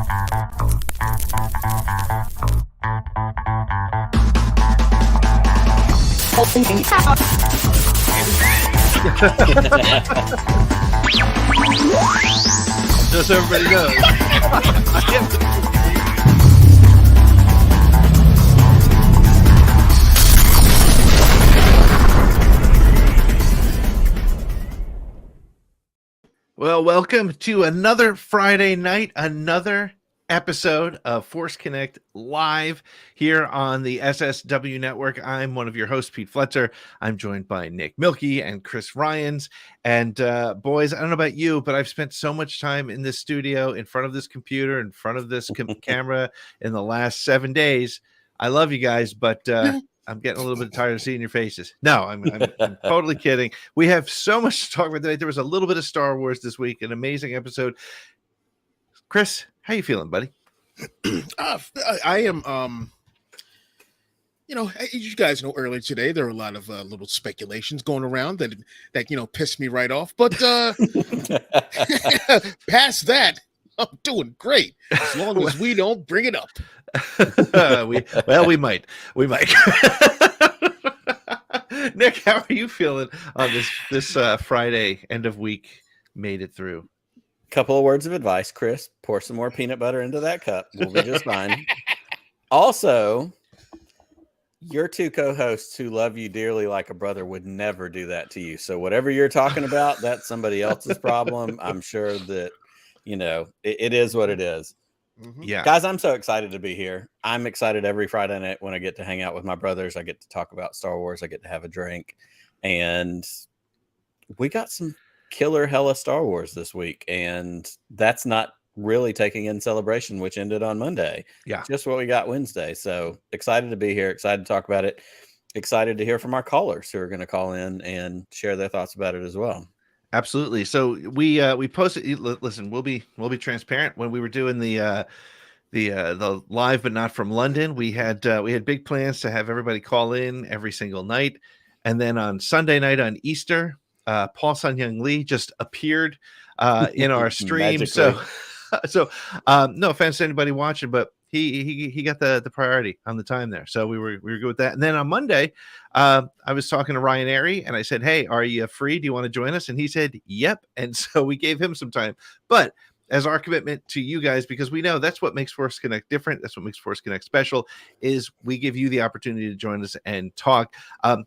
Just so everybody knows. Well, welcome to another Friday night, another episode of Force Connect live here on the SSW Network. I'm one of your hosts, Pete Fletcher. I'm joined by Nick Milkey and Chris Ryans. And boys, I don't know about you, but I've spent so much time in this studio, in front of this computer, in front of this camera in the last 7 days. I love you guys, but I'm getting a little bit tired of seeing your faces. No, I'm totally kidding. We have so much to talk about today. There was a little bit of Star Wars this week, an amazing episode. Chris, how you feeling, buddy? I am, you guys know earlier today, there were a lot of little speculations going around that pissed me right off. But past that, I'm doing great as long as we don't bring it up. we might. Nick, how are you feeling on this Friday end of week? Made it through. Couple of words of advice, Chris. Pour some more peanut butter into that cup. We'll be just fine. Also, your two co-hosts who love you dearly like a brother would never do that to you. So whatever you're talking about, that's somebody else's problem. I'm sure that, it is what it is. Mm-hmm. Yeah. Guys, I'm so excited to be here. I'm excited every Friday night when I get to hang out with my brothers. I get to talk about Star Wars. I get to have a drink. And we got some killer hella Star Wars this week, and that's not really taking in Celebration, which ended on Monday. Yeah, just what we got Wednesday. So excited to be here, excited to talk about it, excited to hear from our callers who are going to call in and share their thoughts about it as well. Absolutely. So we posted. Listen, we'll be transparent. When we were doing the live, but not from London, we had big plans to have everybody call in every single night, and then on Sunday night on Easter, Paul Sun-Young Lee just appeared in our stream. So no offense to anybody watching, but he got the priority on the time there. So we were good with that. And then on Monday, I was talking to Ryan Airy and I said, "Hey, are you free? Do you want to join us?" And he said, "Yep." And so we gave him some time. But as our commitment to you guys, because we know that's what makes Force Connect different. That's what makes Force Connect special, is we give you the opportunity to join us and talk.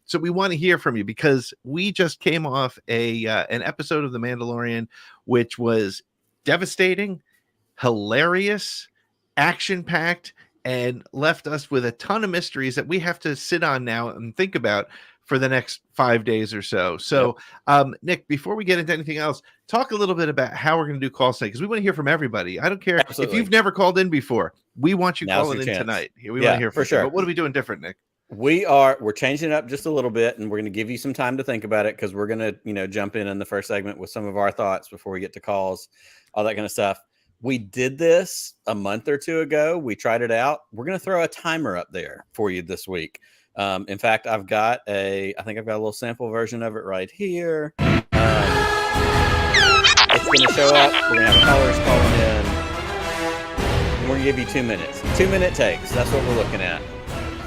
So we want to hear from you because we just came off an episode of The Mandalorian, which was devastating, hilarious, action-packed, and left us with a ton of mysteries that we have to sit on now and think about for the next 5 days or so. So, Nick, before we get into anything else, talk a little bit about how we're going to do calls tonight, because we want to hear from everybody. I don't care if you've never called in before. We want you calling in tonight. We want to hear from you. But what are we doing different, Nick? We're changing it up just a little bit, and we're going to give you some time to think about it, because we're going to, jump in the first segment with some of our thoughts before we get to calls, all that kind of stuff. We did this a month or two ago. We tried it out. We're going to throw a timer up there for you this week. In fact, I think I've got a little sample version of it right here. It's going to show up. We're going to have callers calling in. And we're going to give you 2 minutes. 2-minute takes. That's what we're looking at.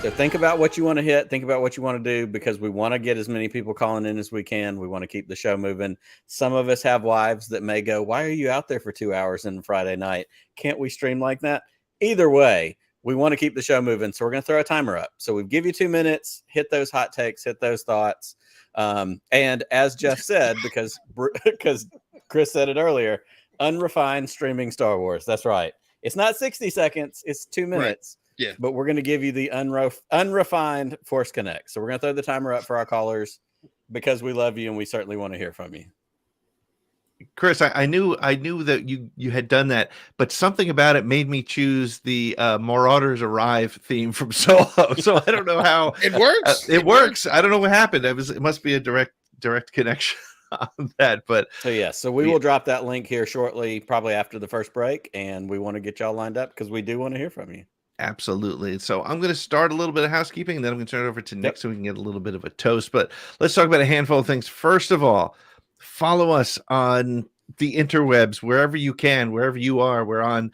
So think about what you want to hit. Think about what you want to do, because we want to get as many people calling in as we can. We want to keep the show moving. Some of us have wives that may go, "Why are you out there for 2 hours on Friday night? Can't we stream like that?" Either way, we want to keep the show moving. So we're going to throw a timer up. So we give you 2 minutes, hit those hot takes, hit those thoughts. And as Jeff said, because Chris said it earlier, unrefined streaming Star Wars. That's right. It's not 60 seconds. It's 2 minutes. Right. Yeah. But we're going to give you the unrefined Force Connect. So we're going to throw the timer up for our callers because we love you and we certainly want to hear from you. Chris, I knew that you had done that, but something about it made me choose the Marauders Arrive theme from Solo. So I don't know how it works. It works. I don't know what happened. It must be a direct connection on that. But so we will drop that link here shortly, probably after the first break, and we want to get y'all lined up because we do want to hear from you. Absolutely. So I'm going to start a little bit of housekeeping, and then I'm going to turn it over to Nick so we can get a little bit of a toast. But let's talk about a handful of things. First of all, follow us on the interwebs, wherever you can, wherever you are. We're on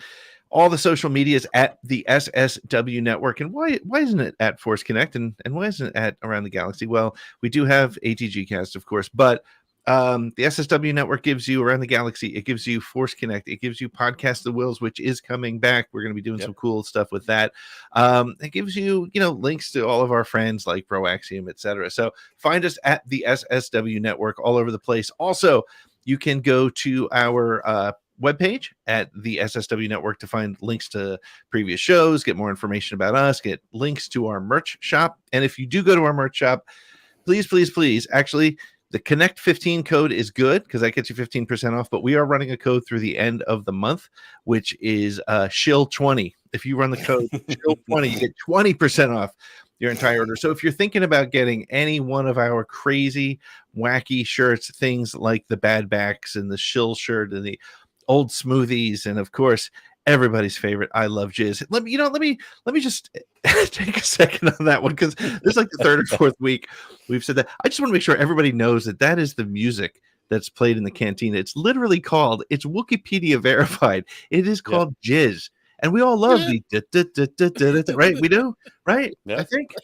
all the social medias at the SSW Network. And why isn't it at Force Connect, and why isn't it at Around the Galaxy? Well, we do have ATG Cast, of course, but the SSW Network gives you Around the Galaxy. It gives you Force Connect. It gives you Podcast the Wills, which is coming back. We're going to be doing some cool stuff with that. It gives you, links to all of our friends like Pro Axiom, etc. So find us at the SSW Network all over the place. Also, you can go to our webpage at the SSW Network to find links to previous shows, get more information about us, get links to our merch shop. And if you do go to our merch shop, please, actually, the Connect 15 code is good because that gets you 15% off, but we are running a code through the end of the month, which is SHIL20. If you run the code SHIL20, you get 20% off your entire order. So if you're thinking about getting any one of our crazy, wacky shirts, things like the Bad Backs and the Shill shirt and the old smoothies, and of course everybody's favorite I Love Jizz. Let me just take a second on that one, because this is like the third or fourth week we've said that. I just want to make sure everybody knows that is the music that's played in the cantina. It's literally called, it's Wikipedia verified, it is called Jizz, and we all love the right? We do, right? I think,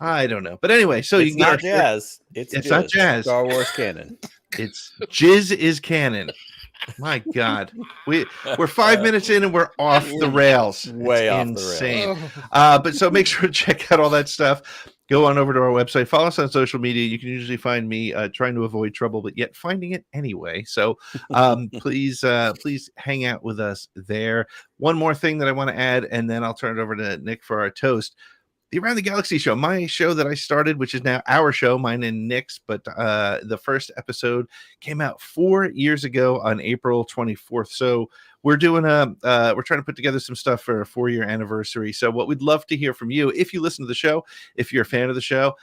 I don't know, but anyway, so it's you can not jazz. It's not jazz. Star Wars canon. It's Jizz is canon. My God, we're 5 minutes in and we're off the rails. Way off insane. the rails. But so make sure to check out all that stuff. Go on over to our website. Follow us on social media. You can usually find me trying to avoid trouble, but yet finding it anyway. So please hang out with us there. One more thing that I want to add, and then I'll turn it over to Nick for our toast. The Around the Galaxy show, my show that I started, which is now our show, mine and Nick's, but the first episode came out 4 years ago on April 24th. So we're doing we're trying to put together some stuff for a 4-year anniversary. So what we'd love to hear from you, if you listen to the show, if you're a fan of the show,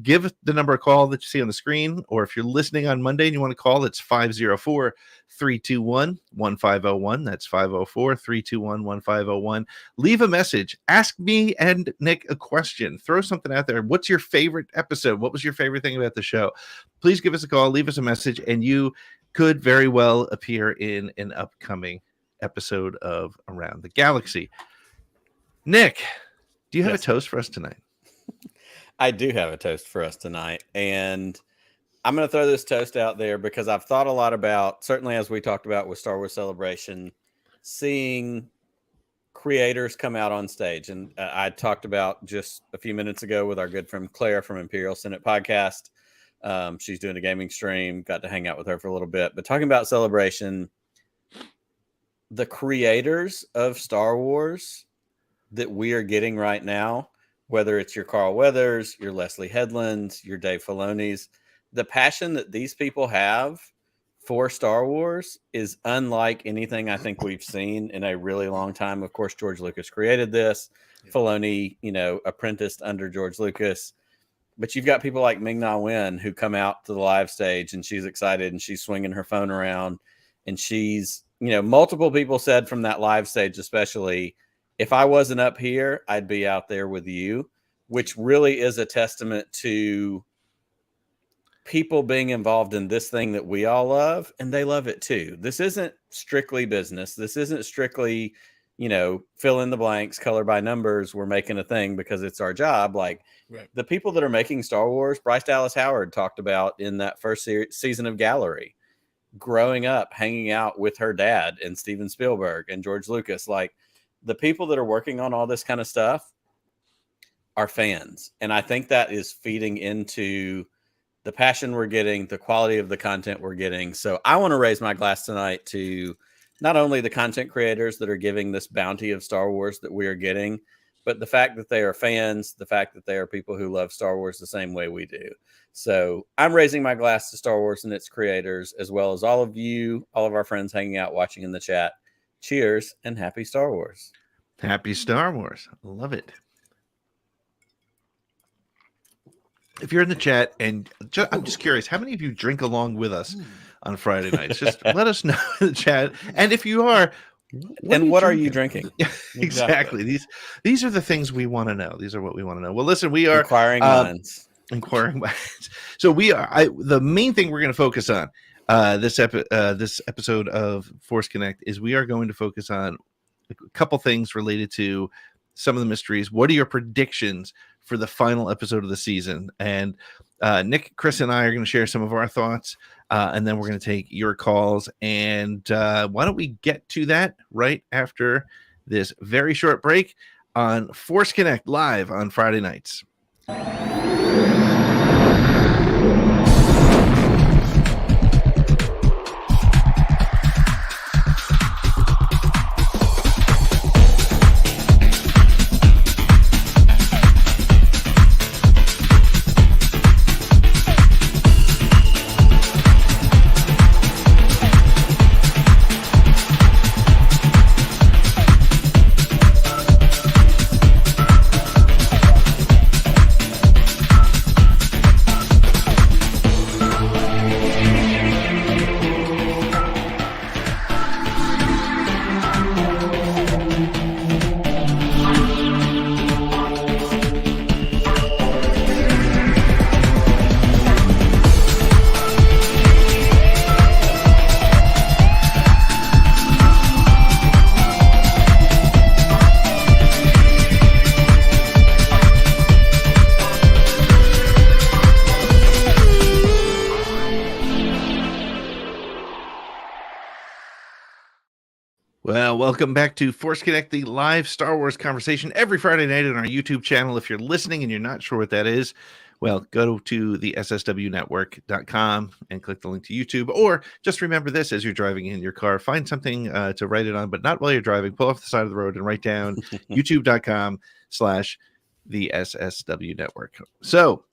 give the number a call that you see on the screen, or if you're listening on Monday and you want to call, it's 504-321-1501. That's 504-321-1501. Leave a message. Ask me and Nick a question. Throw something out there. What's your favorite episode? What was your favorite thing about the show? Please give us a call, leave us a message, and you could very well appear in an upcoming episode of Around the Galaxy. Nick, do you have a toast for us tonight? I do have a toast for us tonight, and I'm going to throw this toast out there because I've thought a lot about, certainly as we talked about with Star Wars Celebration, seeing creators come out on stage. And I talked about just a few minutes ago with our good friend Claire from Imperial Senate Podcast. She's doing a gaming stream, got to hang out with her for a little bit, but talking about Celebration, the creators of Star Wars that we are getting right now, whether it's your Carl Weathers, your Leslie Headlands, your Dave Filoni's, the passion that these people have for Star Wars is unlike anything I think we've seen in a really long time. Of course, George Lucas created this. Filoni, apprenticed under George Lucas. But you've got people like Ming-Na Wen who come out to the live stage, and she's excited and she's swinging her phone around, and she's, multiple people said from that live stage, especially, if I wasn't up here, I'd be out there with you, which really is a testament to people being involved in this thing that we all love, and they love it too. This isn't strictly business. This isn't strictly, fill in the blanks, color by numbers. We're making a thing because it's our job. Like the people that are making Star Wars, Bryce Dallas Howard talked about in that first season of Gallery, growing up, hanging out with her dad and Steven Spielberg and George Lucas. Like the people that are working on all this kind of stuff are fans. And I think that is feeding into the passion we're getting, the quality of the content we're getting. So I want to raise my glass tonight to not only the content creators that are giving this bounty of Star Wars that we are getting, but the fact that they are fans, the fact that they are people who love Star Wars the same way we do. So I'm raising my glass to Star Wars and its creators, as well as all of you, all of our friends hanging out, watching in the chat. Cheers and happy Star Wars. Happy Star Wars. Love it. If you're in the chat, and I'm just curious, how many of you drink along with us on Friday nights? Just let us know in the chat. And if you are, what are you drinking? Exactly. These are the things we want to know. These are what we want to know. Well, listen, we are inquiring minds. So we are. The main thing we're going to focus on this episode of Force Connect is we are going to focus on a couple things related to some of the mysteries. What are your predictions for the final episode of the season? And Nick, Chris, and I are going to share some of our thoughts, and then we're going to take your calls. And why don't we get to that right after this very short break on Force Connect live on Friday nights. Well, welcome back to Force Connect, the live Star Wars conversation every Friday night on our YouTube channel. If you're listening and you're not sure what that is, well, go to the sswnetwork.com and click the link to YouTube, or just remember this as you're driving in your car. Find something to write it on, but not while you're driving. Pull off the side of the road and write down youtube.com/the SSW Network. So,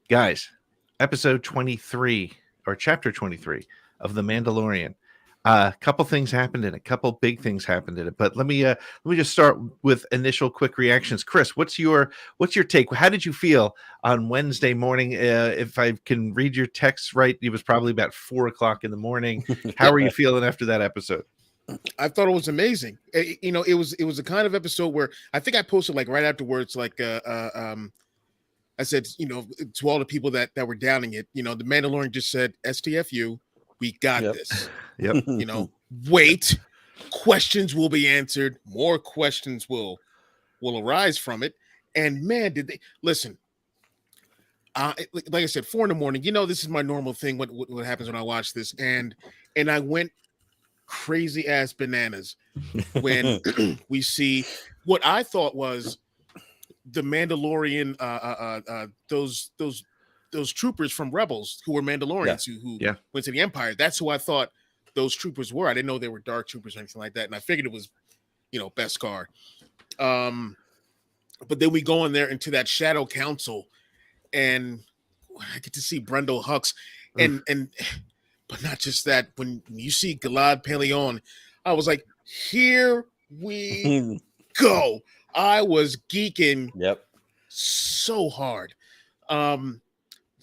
guys, episode 23 or chapter 23 of The Mandalorian. A couple things happened in it. A couple big things happened in it. But let me just start with initial quick reactions. Chris, what's your take? How did you feel on Wednesday morning? If I can read your text right, it was probably about 4:00 in the morning. How are you feeling after that episode? I thought it was amazing. It was a kind of episode where I think I posted like right afterwards, like I said, to all the people that were downing it, the Mandalorian just said, STFU, we got this. Yep. Wait, questions will be answered. More questions will arise from it. And man, did they listen? Like I said, 4 a.m. This is my normal thing. What happens when I watch this? And I went crazy ass bananas when we see what I thought was the Mandalorian. Those troopers from Rebels who were Mandalorians who went to the Empire. That's who I thought those troopers were. I didn't know they were dark troopers or anything like that. And I figured it was, Beskar. But then we go in there into that Shadow Council, and I get to see Brendol Hux, and but not just that. When you see Galad Pellaeon, I was like, here we go. I was geeking so hard.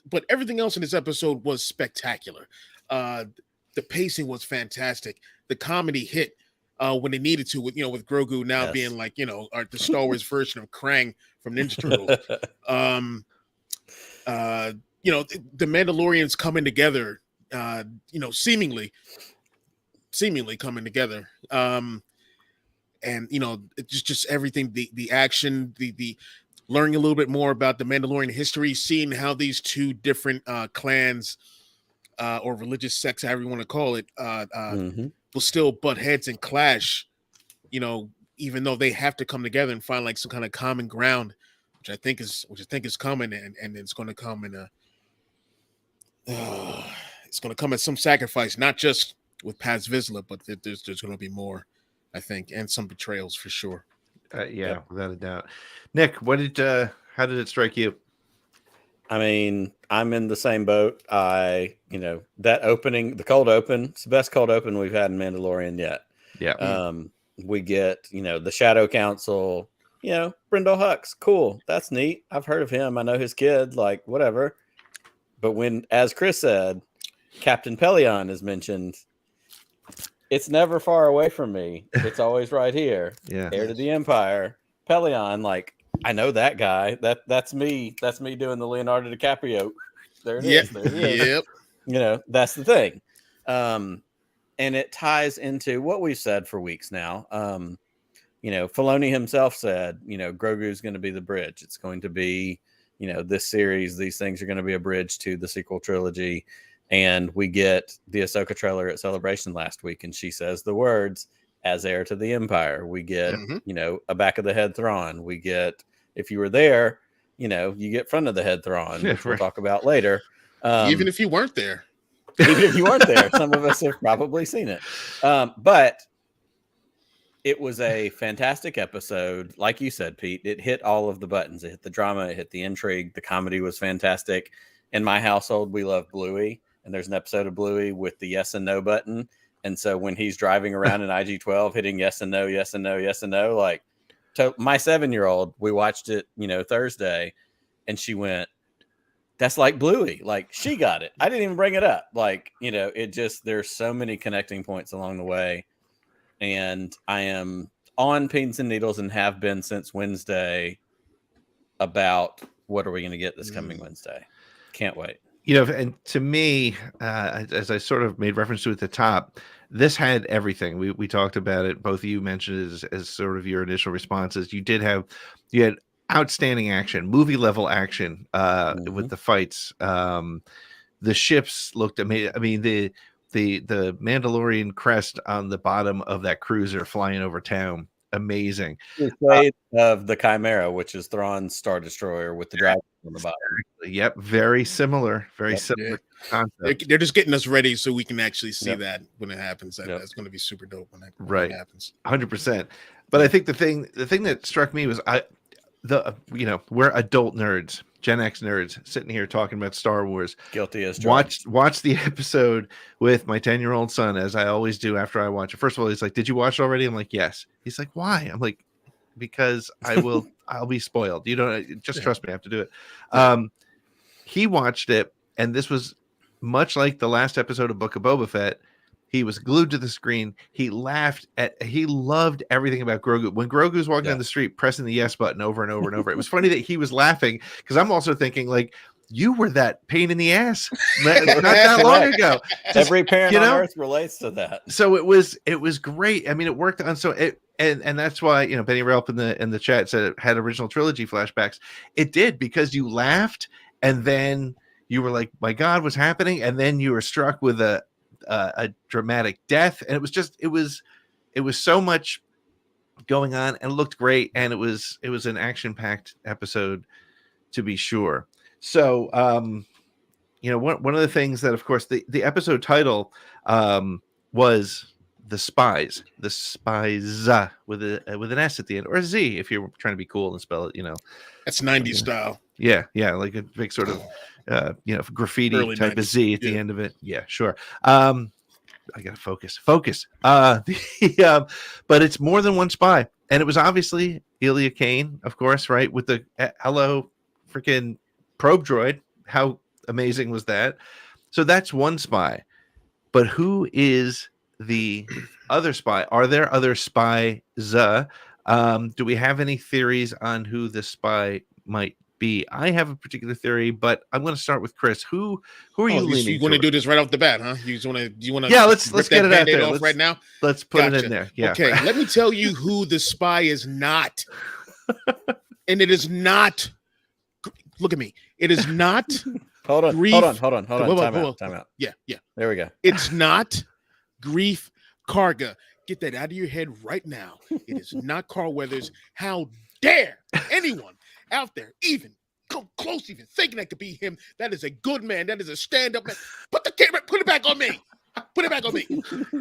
But everything else in this episode was spectacular. The pacing was fantastic. The comedy hit when it needed to, with Grogu now being like, the Star Wars version of Krang from Ninja Turtles. The Mandalorians coming together, seemingly coming together. And just everything, the action, the learning a little bit more about the Mandalorian history, seeing how these two different clans or religious sects, however you want to call it, will still butt heads and clash, even though they have to come together and find like some kind of common ground, which I think is coming, and it's going to come in it's going to come at some sacrifice, not just with Paz Vizsla, but there's going to be more, I think, and some betrayals for sure. Without a doubt. Nick, how did it strike you? I mean, I'm in the same boat. That opening, the cold open, it's the best cold open we've had in Mandalorian yet. Yeah. We get, the Shadow Council, Brendol Hux. Cool. That's neat. I've heard of him. I know his kid, like whatever. But when, as Chris said, Captain Pellaeon is mentioned, it's never far away from me. It's always right here. Yeah. Heir to the Empire. Pellaeon, like, I know that guy. That's me. That's me doing the Leonardo DiCaprio. There it is. There it is. Yep. That's the thing. And it ties into what we've said for weeks now. Filoni himself said, Grogu is going to be the bridge. It's going to be, this series, these things are going to be a bridge to the sequel trilogy. And we get the Ahsoka trailer at Celebration last week, and she says the words, as heir to the Empire. We get, a back of the head Thrawn. We get, if you were there, you get front of the head Thrawn, which we'll talk about later. Even if you weren't there. Even if you weren't there, some of us have probably seen it. But it was a fantastic episode. Like you said, Pete, it hit all of the buttons. It hit the drama, it hit the intrigue. The comedy was fantastic. In my household, we love Bluey. And there's an episode of Bluey with the yes and no button. And so when he's driving around in IG-12, hitting yes and no, yes and no, yes and no, like my 7-year-old, we watched it, Thursday, and she went, that's like Bluey. Like, she got it. I didn't even bring it up. Like, it just, there's so many connecting points along the way. And I am on pins and needles and have been since Wednesday about what are we going to get this coming Wednesday. Can't wait. And to me, as I sort of made reference to at the top, this had everything. We talked about it. Both of you mentioned it as sort of your initial responses. You had outstanding action, movie level action with the fights. The ships looked amazing. I mean, the Mandalorian crest on the bottom of that cruiser flying over town, amazing. Of the Chimera, which is Thrawn's Star Destroyer with the dragon on the bottom. Yep, very similar. Very similar concept. They're just getting us ready so we can actually see that when it happens. That's going to be super dope when that happens. 100%. But I think the thing that struck me was we're adult nerds, Gen X nerds, sitting here talking about Star Wars. Guilty as charged. Watch the episode with my 10-year-old son, as I always do after I watch it. First of all, he's like, "Did you watch it already?" I'm like, "Yes." He's like, "Why?" I'm like, "Because I'll be spoiled. You don't just trust me. I have to do it." He watched it, and this was much like the last episode of Book of Boba Fett. He was glued to the screen. He loved everything about Grogu. When Grogu's walking down the street, pressing the yes button over and over and over. It was funny that he was laughing because I'm also thinking, like, you were that pain in the ass not that long ago. Every parent on earth relates to that. So it was great. I mean, it worked on and that's why Benny Relp in the chat said it had original trilogy flashbacks. It did, because you laughed and then you were like, my God, what's happening? And then you were struck with a dramatic death, and it was so much going on, and it looked great, and it was an action-packed episode, to be sure. So one of the things that, of course, the episode title was The Spies with an S at the end, or a Z if you're trying to be cool and spell it, that's 90s style. Yeah, like a big sort of graffiti early type 90s. Of Z at the end of it. Yeah, sure. I gotta focus. But it's more than one spy, and it was obviously Elia Kane, of course, right? With the hello freaking probe droid. How amazing was that? So that's one spy. But who is the other spy? Are there other spies? Do we have any theories on who the spy might be? I have a particular theory, but I'm going to start with Chris. Who are you leaning? You want to do this right off the bat, huh? You want to? Yeah, let's get it out there right now. Let's put it in there. Yeah. Okay, let me tell you who the spy is not, and it is not. Look at me. It is not. Hold on. Time out. Yeah. There we go. It's not Greef Karga. Get that out of your head right now. It is not Carl Weathers. How dare anyone out there even come close, even thinking that could be him? That is a good man. That is a stand-up man. Put it back on me. Put it back on me.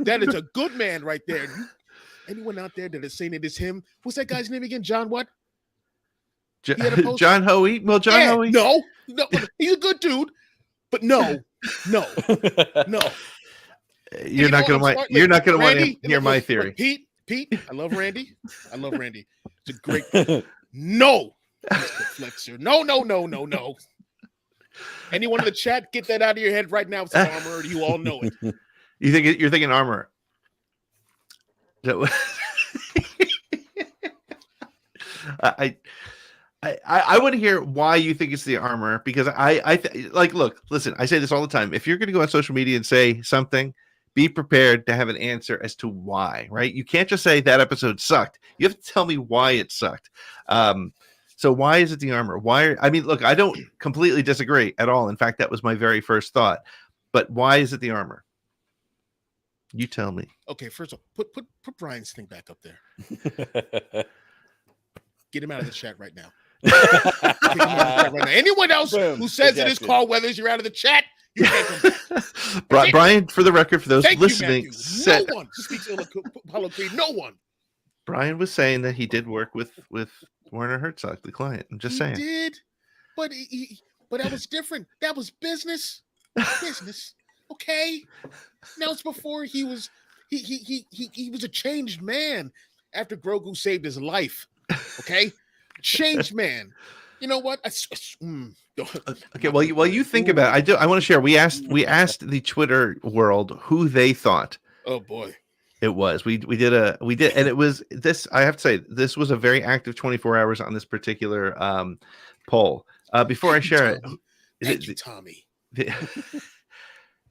That is a good man right there. Anyone out there that is saying it is him? What's that guy's name again? John what? John Hoey. Well, John Hoey. No, he's a good dude, but no. You're not going to want to hear my theory. Pete, I love Randy. It's a great. No, Mr. Flexer. No. Anyone in the chat, get that out of your head right now. It's an armor. You all know it. You're thinking armor. I want to hear why you think it's the armor, because look, listen, I say this all the time. If you're going to go on social media and say something, be prepared to have an answer as to why, right? You can't just say that episode sucked. You have to tell me why it sucked. So why is it the armor? I mean, look, I don't completely disagree at all. In fact, that was my very first thought. But why is it the armor? You tell me. Okay, first of all, put Brian's thing back up there. Get him out of the chat right now. Get him out of the chat right now. Anyone else who says it is Carl Weathers, you're out of the chat. You can't come back. Brian, for the record, for those Thank listening, you, no one speaks Apollo Creed. No one. Brian was saying that he did work with Werner Herzog, the client. I'm just saying. He did, but but that was different. That was business. Business. Okay. Now it's before he was a changed man after Grogu saved his life. Okay, changed man. You know what? Okay, well, you think about it. I want to share. We asked the Twitter world who they thought. Oh boy, it was. We did, and it was this. I have to say, this was a very active 24 hours on this particular poll. Before I share it, thank you, Tommy.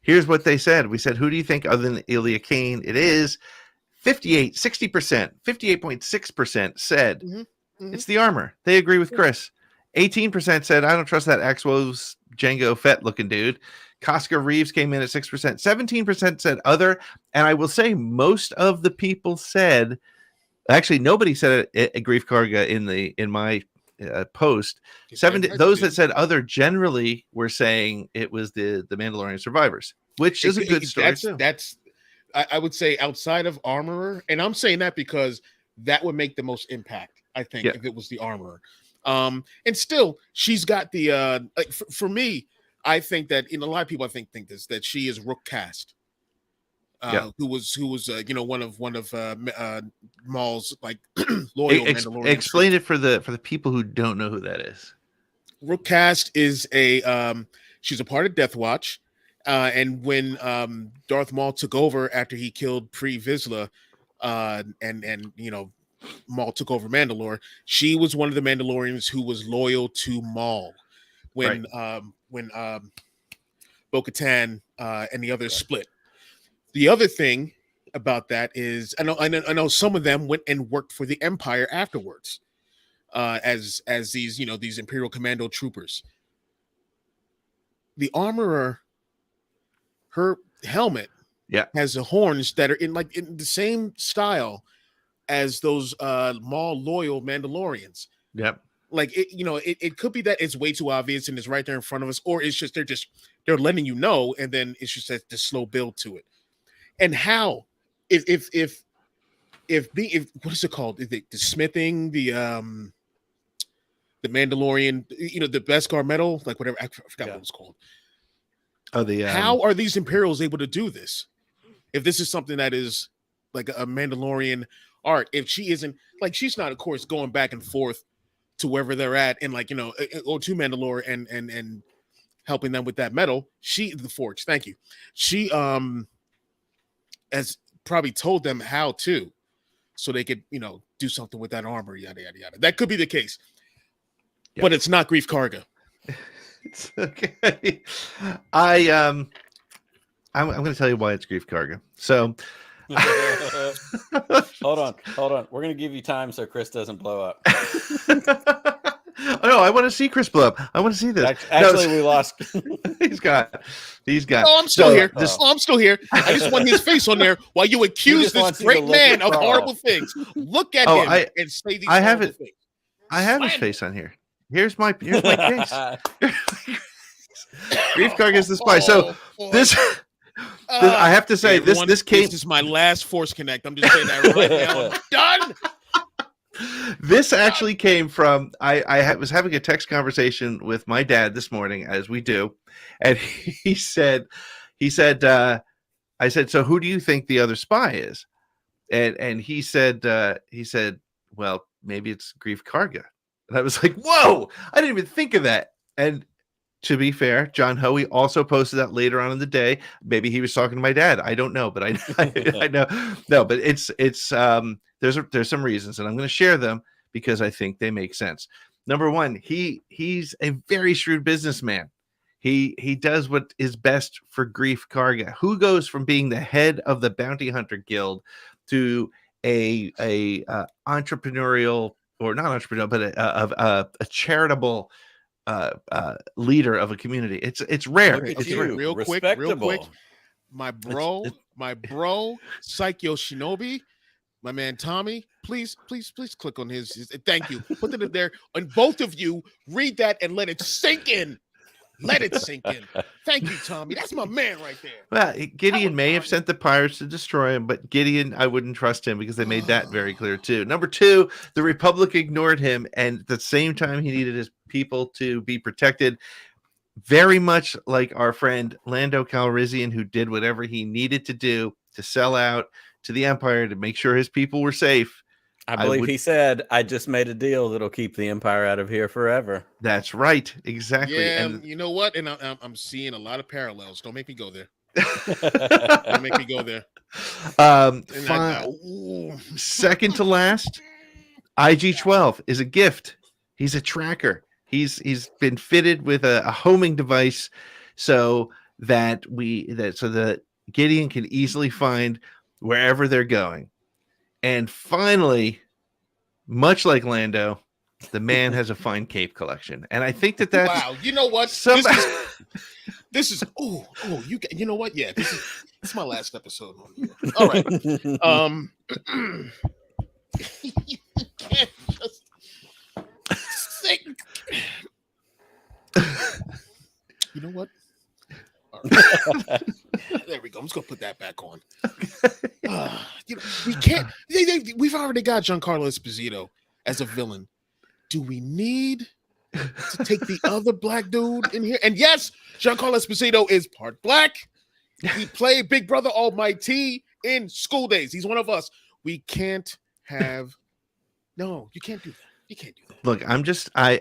Here's what they said. We said, who do you think other than Elia Kane? It is 60%, 58.6% said it's the armor. They agree with Chris. 18% said, I don't trust that Axwo's Django Fett looking dude. Costco Reeves came in at 6%. 17% said other. And I will say most of the people said, actually, nobody said it, Grief Karga in my post. Those that said other generally were saying it was the Mandalorian survivors, which is a good story. That's I would say outside of Armorer, and I'm saying that because that would make the most impact, I think, if it was the Armorer. And still, she's got the for me, I think that in a lot of people I think this, that she is Rook Cast. Who was one of Maul's like loyal Mandalorian. Explain it for the people who don't know who that is. Rook Cast is she's a part of Death Watch, and when Darth Maul took over after he killed Pre Vizsla, and Maul took over Mandalore, she was one of the Mandalorians who was loyal to Maul when Bo-Katan and the others split. The other thing about that is I know some of them went and worked for the Empire afterwards, as these Imperial Commando troopers. The Armorer, her helmet, has the horns that are in the same style as those Maul loyal Mandalorians. Yep. Like it could be that it's way too obvious and it's right there in front of us, or it's just they're letting you know, and then it's just the slow build to it. And how, if what is it called? The smithing, the Mandalorian, the Beskar metal, like whatever, I forgot what it was called. Oh, how are these Imperials able to do this? If this is something that is like a Mandalorian art, if she isn't she's not, of course, going back and forth to wherever they're at, and or to Mandalore and helping them with that metal. The Forge, thank you. She has probably told them how to, so they could, do something with that armor, yada yada yada. That could be the case, but it's not Grief Karga. It's okay. I'm going to tell you why it's Grief Karga. So, hold on. We're going to give you time so Chris doesn't blow up. Oh, no, I want to see Chris blow up. I want to see this. Actually, we lost. He's got. Oh, I'm still here. I'm still here. I just want his face on there while you accuse this great man of horrible things. Look at him and say these horrible things. I have his face on here. Here's my case. Grief Karga is the spy. So this I have to say, this came. This is my last Force Connect. I'm just saying that right now. I'm done. This actually came from I was having a text conversation with my dad this morning, as we do, and he said, I said, so who do you think the other spy is? And he said, well, maybe it's Grief Karga. And I was like, whoa, I didn't even think of that. And to be fair, John Hoey also posted that later on in the day. Maybe he was talking to my dad. I don't know, but I know. No, but it's there's some reasons, and I'm going to share them because I think they make sense. Number one, he's a very shrewd businessman. He does what is best for Grief Karga, who goes from being the head of the Bounty Hunter Guild to a entrepreneurial, or not entrepreneurial, but a charitable leader of a community. It's rare. Okay, It's okay, rare. real quick, Respectable. my bro, Psycho Shinobi, my man Tommy, please click on his thank you. Put it in there. And both of you read that and let it sink in. Let it sink in. Thank you, Tommy. That's my man right there. Well, Gideon was may have fun. sent the pirates to destroy him, but Gideon, I wouldn't trust him because they made that very clear too. Number two, the Republic ignored him, and at the same time, he needed his people to be protected. Very much like our friend Lando Calrissian, who did whatever he needed to do to sell out to the Empire to make sure his people were safe. I believe he said, "I just made a deal that'll keep the Empire out of here forever." That's right, exactly. Yeah, And you know what? And I'm seeing a lot of parallels. Don't make me go there. Don't make me go there. And second to last, IG-12 is a gift. He's a tracker. He's been fitted with a homing device so that Gideon can easily find wherever they're going. And finally, much like Lando, the man has a fine cape collection, and I think that's wow. You know what? Some, This is you know what? Yeah, this is my last episode on here. All right. You can't just think. You know what? All right. There we go. I'm just gonna put that back on. We can't. We've already got Giancarlo Esposito as a villain. Do we need to take the other black dude in here? And yes, Giancarlo Esposito is part black. He played Big Brother Almighty in School Days. He's one of us. We can't have. No, you can't do that. You can't do that. Look,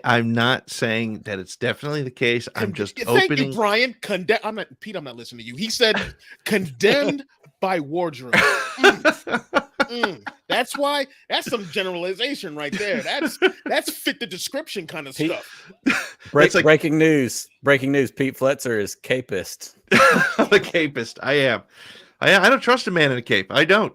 I'm not saying that it's definitely the case. I'm just Thank opening. you, Brian. I'm not listening to you. He said condemned by wardrobe. That's why. That's some generalization right there. That's fit the description kind of stuff. Breaking news. Pete Fletzer is capist. The capist. I am. I don't trust a man in a cape. I don't.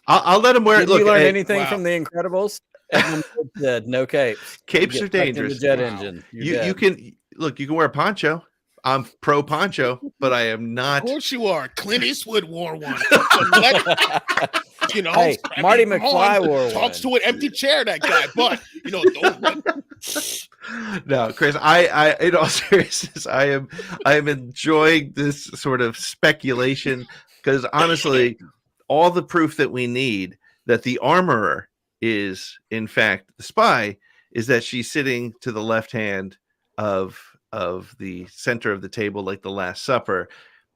I'll let him wear it. Did you learn Hey, anything wow. from The Incredibles? Edmund Burke said no capes. capes You are get sucked in the dangerous. jet Wow. engine. You can look. You can wear a poncho. I'm pro poncho, but I am Of not. course you are. Clint Eastwood wore one. Hey, Marty McFly wore talks one. to an empty chair. That guy, but don't. No, Chris. I in all seriousness, I am enjoying this sort of speculation because honestly, all the proof that we need that the armorer is in fact the spy is that she's sitting to the left hand of the center of the table, like the Last Supper.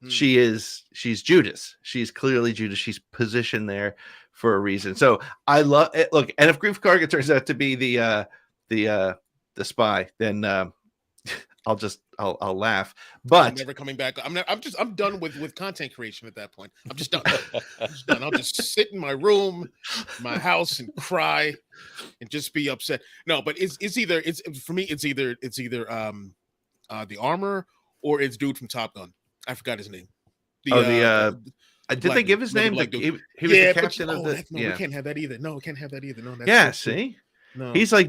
She's Judas. She's clearly Judas. She's positioned there for a reason. So I love it. Look, and if Grief Karga turns out to be the spy, then I'll laugh. I'm But never coming back. I'm done with content creation at that point. I'm just done. I'll just sit in my room, my house, and cry, and just be upset. No, but it's for me. It's either the armor or it's dude from Top Gun. I forgot his name. did they give his name? black He dude. was the captain of the. we can't have that either. No, we can't have that either. No, that's Yeah, that's- see, no. he's like,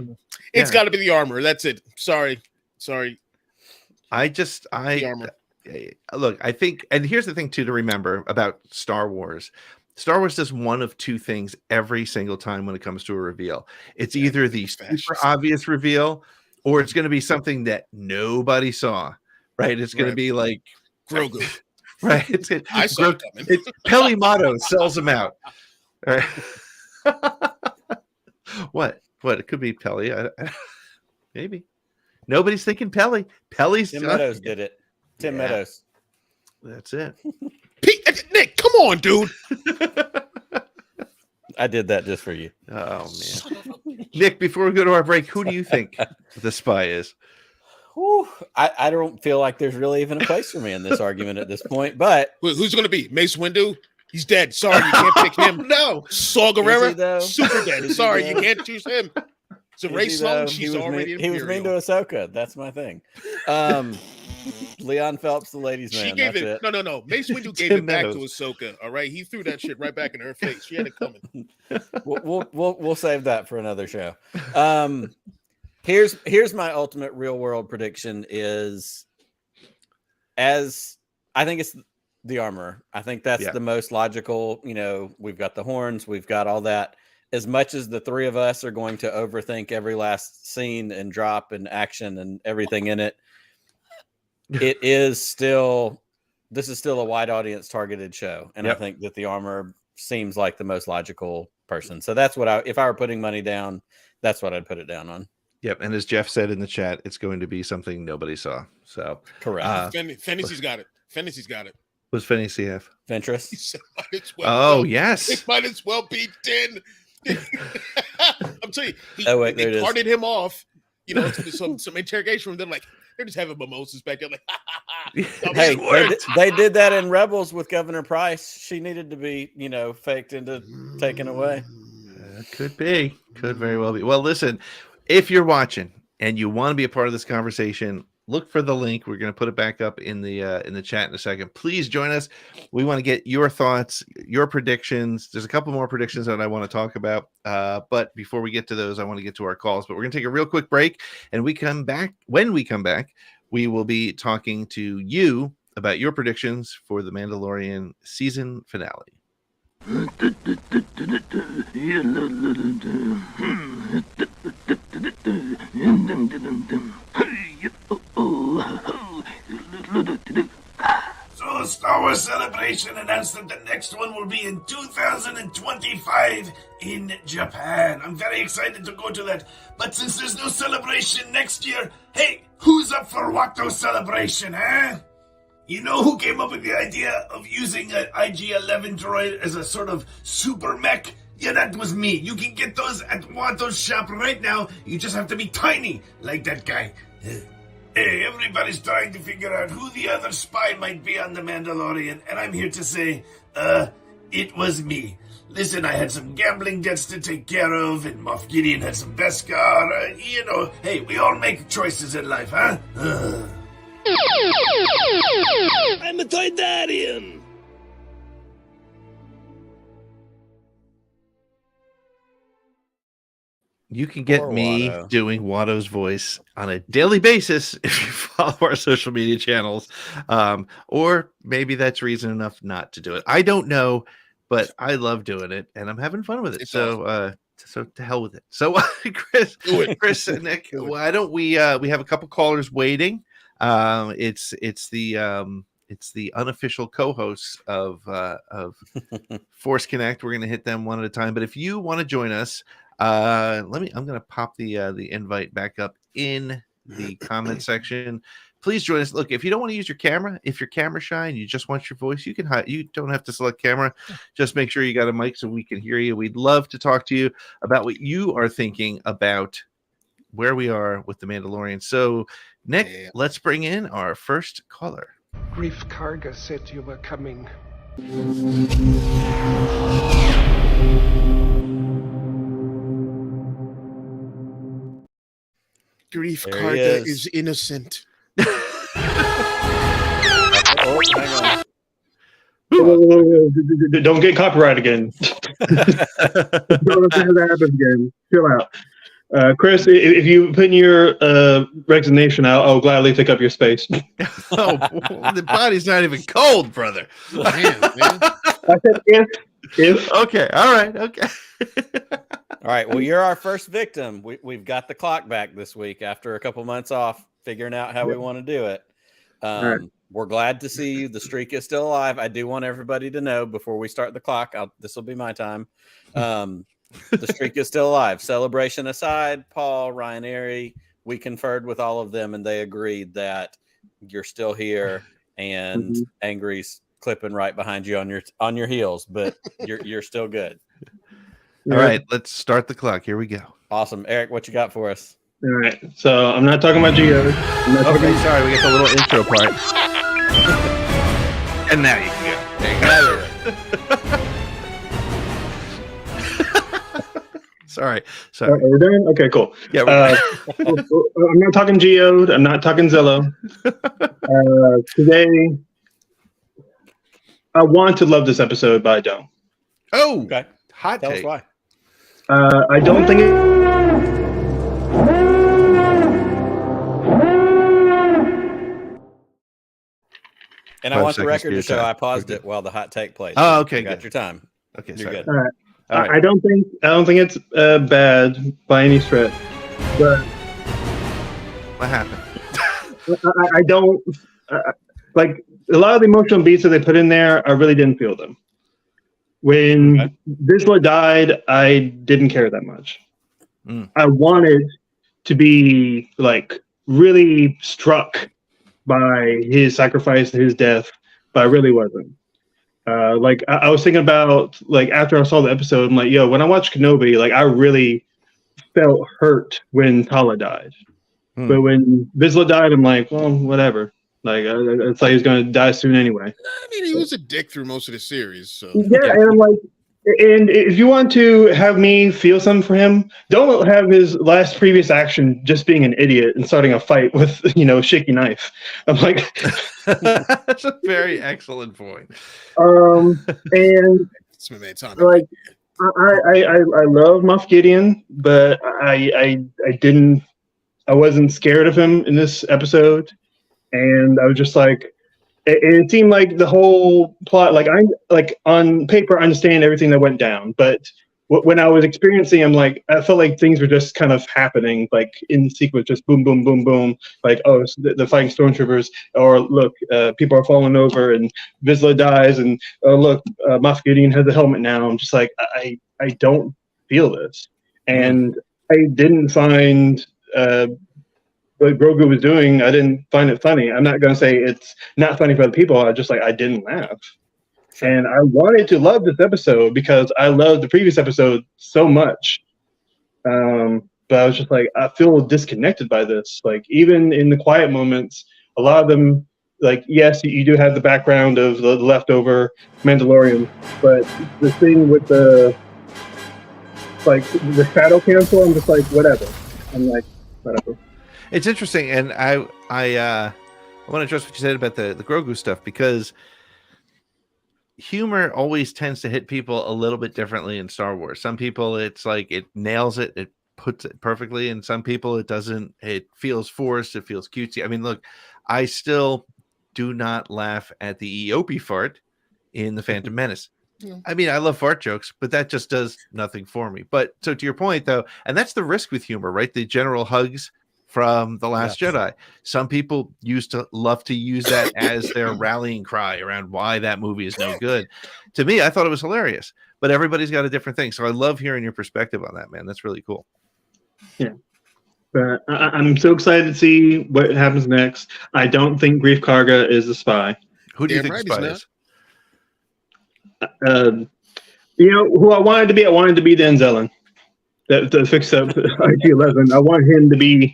It's yeah. got to be the armor. That's it. Sorry. the armor. The Look, I think, and here's the thing too to remember about Star Wars. Star Wars does one of two things every single time when it comes to a reveal. It's either the super fascist. obvious reveal, or it's going to be something that nobody saw. Right? It's going Right. to be like, Grogu. right? It's I saw it coming. It's Peli Motto sells them out. All right. What? It could be Peli. Maybe. Nobody's thinking Peli. Peli's Tim Meadows did it. Tim Yeah. Meadows. That's it. Nick, come on, dude. I did that just for you. Oh man. Nick, before we go to our break, who do you think the spy is? Whew, I don't feel like there's really even a place for me in this argument at this point, but Who's going to be? Mace Windu? He's dead. Sorry, you can't pick him. No. Saw Is he, Gerrera? though? Super dead. Is he, Sorry, though? you can't choose him. So Is Ray he, Sloan, though? she's already he was mean to Imperial. Ahsoka. That's my thing. Leon Phelps, the ladies' She man. gave That's it. No. Mace Windu gave Tim it back to Meadows. Ahsoka. All right, he threw that shit right back in her face. She had it coming. We'll save that for another show. Here's my ultimate real world prediction is, as I think it's the armor. I think that's the most logical. You know, we've got the horns, we've got all that. As much as the three of us are going to overthink every last scene and drop and action and everything in it, this is still a wide audience targeted show. And I think that the armor seems like the most logical person. So that's what if I were putting money down, that's what I'd put it down on. Yep. And as Jeff said in the chat, it's going to be something nobody saw. So correct. Fantasy's got it. Fantasy's got it. What's Fantasy have? Ventress. Yes. It might as well be 10. I'm telling you, they carted him off, you know, to some interrogation room. They're like, they're just having mimosas back there. Like, hey, they did that in Rebels with Governor Price. She needed to be, you know, faked into taken away. Could very well be. Well, listen, if you're watching and you want to be a part of this conversation, look for the link. We're going to put it back up in the chat in a second. Please join us. We want to get your thoughts, your predictions. There's a couple more predictions that I want to talk about. But before we get to those, I want to get to our calls. But we're going to take a real quick break. And when we come back, we will be talking to you about your predictions for the Mandalorian season finale. So Star Wars Celebration announced that the next one will be in 2025 in Japan. I'm very excited to go to that. But since there's no celebration next year, hey, who's up for Watto Celebration, huh? You know who came up with the idea of using an IG-11 droid as a sort of super mech? Yeah, that was me. You can get those at Watto's shop right now. You just have to be tiny, like that guy. Hey, everybody's trying to figure out who the other spy might be on The Mandalorian, and I'm here to say, it was me. Listen, I had some gambling debts to take care of, and Moff Gideon had some Beskar. You know, hey, we all make choices in life, huh? I'm a Toydarian! You can get me doing Watto's voice on a daily basis if you follow our social media channels. Or maybe that's reason enough not to do it. I don't know, but I love doing it and I'm having fun with it. So to hell with it. So Chris and Nick, why don't we have a couple callers waiting. It's the unofficial co-hosts of Force Connect. We're going to hit them one at a time. But if you want to join us, I'm going to pop the invite back up in the comment section. Please join us. Look, if you don't want to use your camera, if you're camera shy and you just want your voice, you can hide. You don't have to select camera. Just make sure you got a mic so we can hear you. We'd love to talk to you about what you are thinking about where we are with the Mandalorian. So, Nick, let's bring in our first caller. Grief Karga said you were coming. Grief Karga is innocent. Don't get copyright again. Don't let that happen again. Chill out. Chris, if you put in your resignation out, I'll gladly take up your space. Oh, the body's not even cold, brother. Man. I said if. Okay. All right. Okay. All right. Well, you're our first victim. We've got the clock back this week after a couple months off, figuring out how we want to do it. Right. We're glad to see you. The streak is still alive. I do want everybody to know before we start the clock. This will be my time. The streak is still alive. Celebration aside, Paul, Ryan Airy, we conferred with all of them, and they agreed that you're still here, and Angry's clipping right behind you on your heels, but you're still good. All right, let's start the clock. Here we go. Awesome, Eric. What you got for us? All right. So I'm not talking about Geo. Okay, sorry, we get the little intro part. And now you can go. There you go. Sorry. We're done? Okay, cool. Yeah. I'm not talking Geode. I'm not talking Zillow. Today, I want to love this episode, but I don't. Oh, Okay. hot Tell us take. why. I don't think it. And I 5 want the seconds record to to your show time. I paused We're it while the hot take plays. Oh, okay, You got good. your time. Okay, You're sorry. good. All right. I don't think it's bad by any stretch, but What happened? I don't like a lot of the emotional beats that they put in there. I really didn't feel them. When Okay. Vizsla died, I didn't care that much. Mm. I wanted to be like really struck by his sacrifice and his death, but I really wasn't. Like I was thinking about like after I saw the episode, I'm like, yo, when I watched Kenobi, like I really felt hurt when Tala died. Hmm. But when Vizsla died, I'm like, well, whatever. Like it's like he's gonna die soon anyway. I mean, he was a dick through most of the series. So Yeah, and I'm like, and if you want to have me feel something for him, don't have his last previous action just being an idiot and starting a fight with shaky knife. I'm like, That's a very excellent point. and it's my man Tommy. like I love Moff Gideon, but I wasn't scared of him in this episode, and I was just like, it seemed like the whole plot, like on paper, I understand everything that went down, but when I was experiencing, I felt like things were just kind of happening, like in sequence, just boom, boom, boom, boom, like the fighting stormtroopers, or look, people are falling over, and Vizsla dies, and look, Moff Gideon has a helmet now. I'm just like, I don't feel this, and I didn't find what Grogu was doing, I didn't find it funny. I'm not going to say it's not funny for other people. I didn't laugh. Sure. And I wanted to love this episode because I loved the previous episode so much. But I was just like, I feel disconnected by this. Like, even in the quiet moments, a lot of them, like, yes, you do have the background of the leftover Mandalorian, but the thing with the Shadow Council, I'm just like, whatever. I'm like, whatever. It's interesting, and I want to address what you said about the Grogu stuff, because humor always tends to hit people a little bit differently in Star Wars. Some people, it's like it nails it, it puts it perfectly, and some people it doesn't. It feels forced, it feels cutesy. I mean, look, I still do not laugh at the Eopie fart in The Phantom Menace. Yeah. I mean, I love fart jokes, but that just does nothing for me. But so to your point, though, and that's the risk with humor, right? The general hugs from The Last Jedi. Some people used to love to use that as their rallying cry around why that movie is no good. To me, I thought it was hilarious, but everybody's got a different thing. So I love hearing your perspective on that, man. That's really cool. Yeah. But I'm so excited to see what happens next. I don't think Greef Karga is a spy. Who do you think the spy is? Who I wanted to be? I wanted to be Denzelin. To fix up IG-11. I want him to be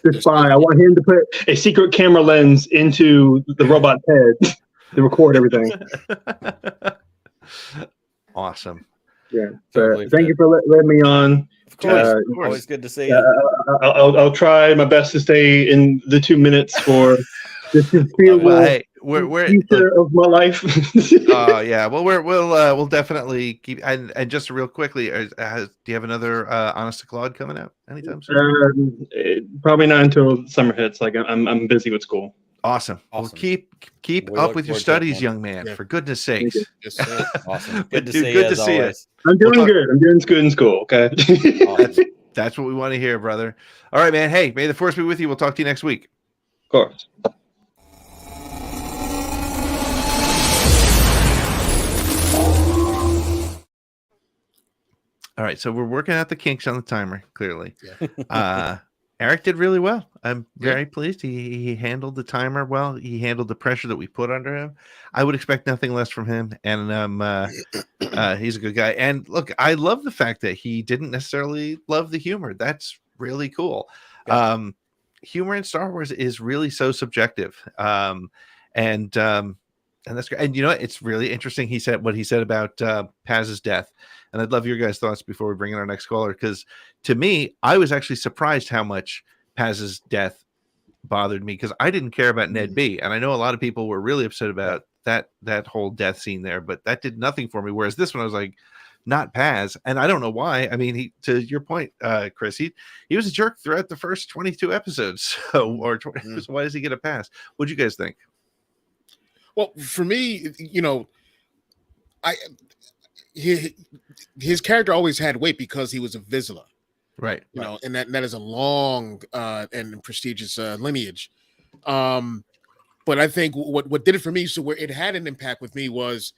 the spy. I want him to put a secret camera lens into the robot's head to record everything. Awesome. Yeah. Thank you for letting me on. Of course. Always good to see you. I'll try my best to stay in the 2 minutes for this is we're future of my life. Yeah. Well, we'll definitely keep. And just real quickly, do you have another Honest to Claude coming out anytime soon? Probably not until summer hits. Like I'm busy with school. Awesome. Well, keep up with your studies, young man. Yeah. For goodness sakes. Yes, awesome. Good to see you. Good to see you. I'm doing good. I'm doing good in school. Okay. Awesome. That's what we want to hear, brother. All right, man. Hey, may the force be with you. We'll talk to you next week. Of course. All right, so we're working out the kinks on the timer, clearly. Yeah. Eric did really well. I'm very pleased. He handled the timer well. He handled the pressure that we put under him. I would expect nothing less from him, and he's a good guy. And look, I love the fact that he didn't necessarily love the humor. That's really cool. Yeah. Humor in Star Wars is really so subjective. And And that's great. And you know what? It's really interesting. He said what he said about Paz's death. And I'd love your guys' thoughts before we bring in our next caller. Because to me, I was actually surprised how much Paz's death bothered me, because I didn't care about Ned B. And I know a lot of people were really upset about that whole death scene there, but that did nothing for me. Whereas this one, I was like, not Paz. And I don't know why. I mean, he, to your point, Chris, he was a jerk throughout the first 22 episodes. So, so why does he get a pass? What'd you guys think? Well, for me, you know, his character always had weight because he was a Vizsla, Right. you know, and that is a long and prestigious lineage. But I think what did it for me, so where it had an impact with me, was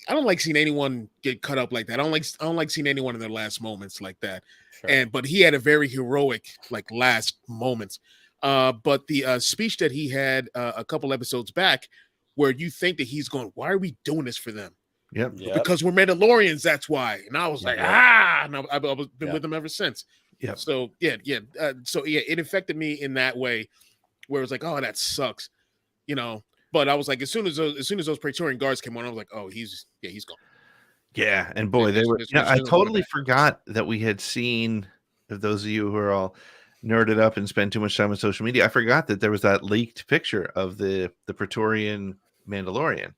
I don't like seeing anyone get cut up like that. I don't like seeing anyone in their last moments like that. Sure. But he had a very heroic like last moments. But the speech that he had a couple episodes back, where you think that he's going, why are we doing this for them? Yep. Because we're Mandalorians, that's why. And I was like, and I've been with them ever since. Yeah. So it affected me in that way, where it was like, oh, that sucks, you know. But I was like, as soon as those Praetorian guards came on, I was like, oh, he's gone. Yeah, and boy, they were. I totally forgot that we had seen. Those of you who are all nerded up and spend too much time on social media, I forgot that there was that leaked picture of the Praetorian Mandalorian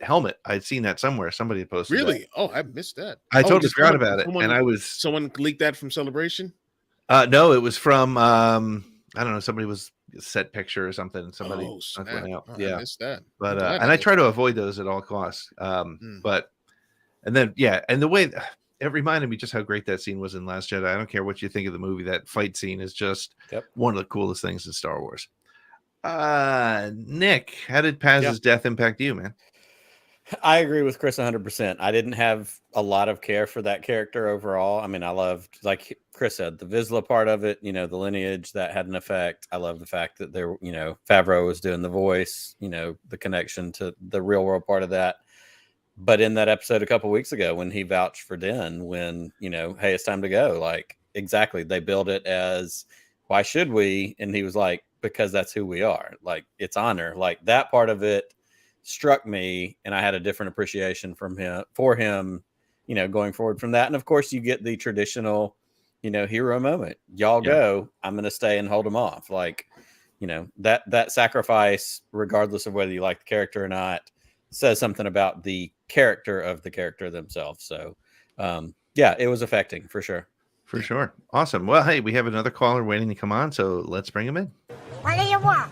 helmet. I'd seen that somewhere. Somebody had posted. Really? That. Oh, I missed that. I totally forgot about it. And someone leaked that from Celebration. No, it was from I don't know. Somebody was set picture or something. Somebody went out. I missed that. But and I try to avoid those at all costs. But and then and the way it reminded me just how great that scene was in Last Jedi. I don't care what you think of the movie. That fight scene is just one of the coolest things in Star Wars. Nick, how did Paz's death impact you, man? I agree with Chris 100%. I didn't have a lot of care for that character overall. I mean, I loved, like Chris said, the Vizsla part of it, you know, the lineage that had an effect. I love the fact that there, you know, Favreau was doing the voice, you know, the connection to the real world part of that. But in that episode a couple weeks ago, when he vouched for Din, when, you know, hey, it's time to go, like, exactly. They build it as, why should we? And he was like, because that's who we are. Like, it's honor. Like, that part of it struck me, and I had a different appreciation for him, you know, going forward from that. And of course, you get the traditional, you know, hero moment. Y'all go. I'm going to stay and hold him off. Like, you know, that sacrifice, regardless of whether you like the character or not, says something about the character of the character themselves. So, it was affecting for sure. For sure. Awesome. Well, hey, we have another caller waiting to come on, so let's bring him in. What do you want?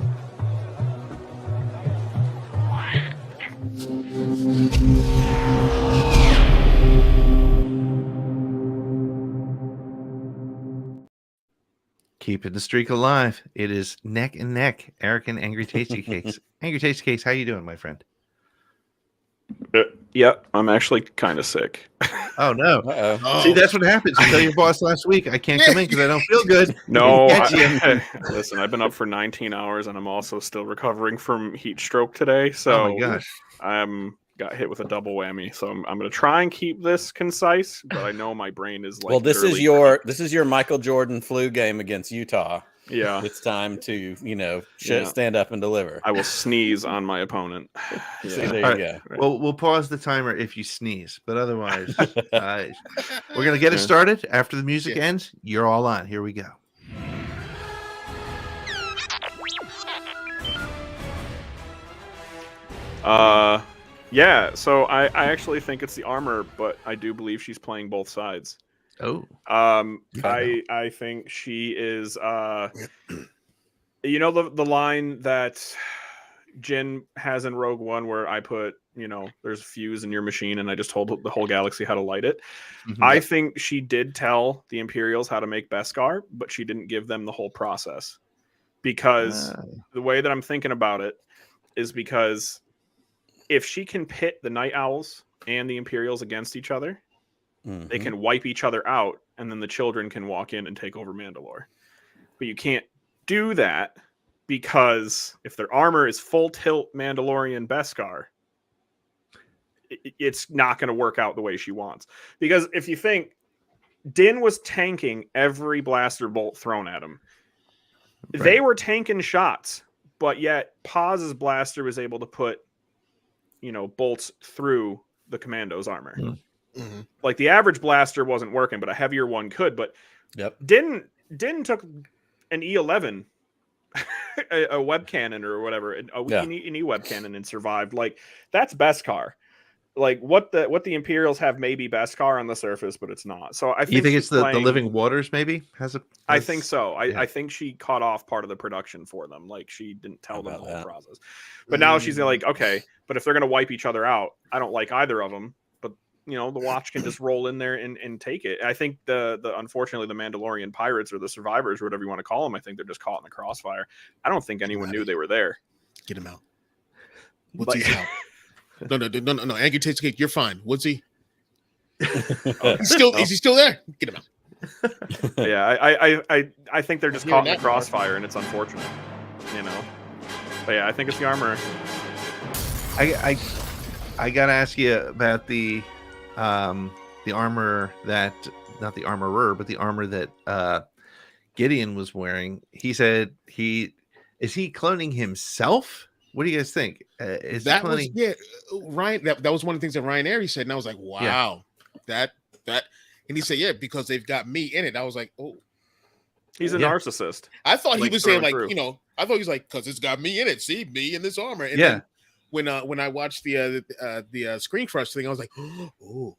Keeping the streak alive. It is neck and neck. Eric and Angry Tasty Cakes. Angry Tasty Cakes, how you doing, my friend? I'm actually kind of sick. Oh no! See, that's what happens. You tell your boss last week, I can't come in because I don't feel good. No, listen, I've been up for 19 hours and I'm also still recovering from heat stroke today. So, oh my gosh, got hit with a double whammy. So I'm going to try and keep this concise, but I know my brain is like. Well, this is your Michael Jordan flu game against Utah. Yeah, it's time to, you know, stand up and deliver. I will sneeze on my opponent. See, there you go. Well, we'll pause the timer if you sneeze, but otherwise, we're gonna get it started. After the music ends, you're all on. Here we go. So I actually think it's the armor, but I do believe she's playing both sides. Oh, I think she is. You know the line that Jyn has in Rogue One, where I put, you know, there's a fuse in your machine, and I just told the whole galaxy how to light it. Mm-hmm. I think she did tell the Imperials how to make Beskar, but she didn't give them the whole process, because the way that I'm thinking about it is because if she can pit the Night Owls and the Imperials against each other. Mm-hmm. They can wipe each other out, and then the children can walk in and take over Mandalore. But you can't do that, because if their armor is full tilt Mandalorian Beskar, it's not going to work out the way she wants. Because if you think, Din was tanking every blaster bolt thrown at him. Right. They were tanking shots, but yet Paz's blaster was able to put, bolts through the commando's armor. Mm-hmm. Like the average blaster wasn't working, but a heavier one could. But Din took an E11, a web cannon or whatever, an E web cannon, and survived. Like that's Beskar. Like what the Imperials have maybe Beskar on the surface, but it's not. So I think you think it's the Living Waters maybe I think so. I think she cut off part of the production for them. Like she didn't tell them the whole process. But now she's like, okay, but if they're gonna wipe each other out, I don't like either of them. But the Watch can just roll in there and take it. I think the unfortunately the Mandalorian pirates or the survivors or whatever you want to call them, I think they're just caught in the crossfire. I don't think anyone knew they were there. Get him out. Woodsy's out. No. Angry Tate's Cake, you're fine. Woodsy. Is he still there? Get him out. Yeah, I think they're just caught in the crossfire, and it's unfortunate. But yeah, I think it's the armor. I gotta ask you about the armor that, not the armorer, but the armor that Gideon was wearing. He said is he cloning himself? What do you guys think? Ryan. That was one of the things that Ryan Airy said, and I was like, wow, that. And he said, because they've got me in it. I was like, oh, he's a narcissist. I thought he was saying I thought he was like, because it's got me in it. See me in this armor. And then when I watched the Screen Crush thing, I was like, ooh.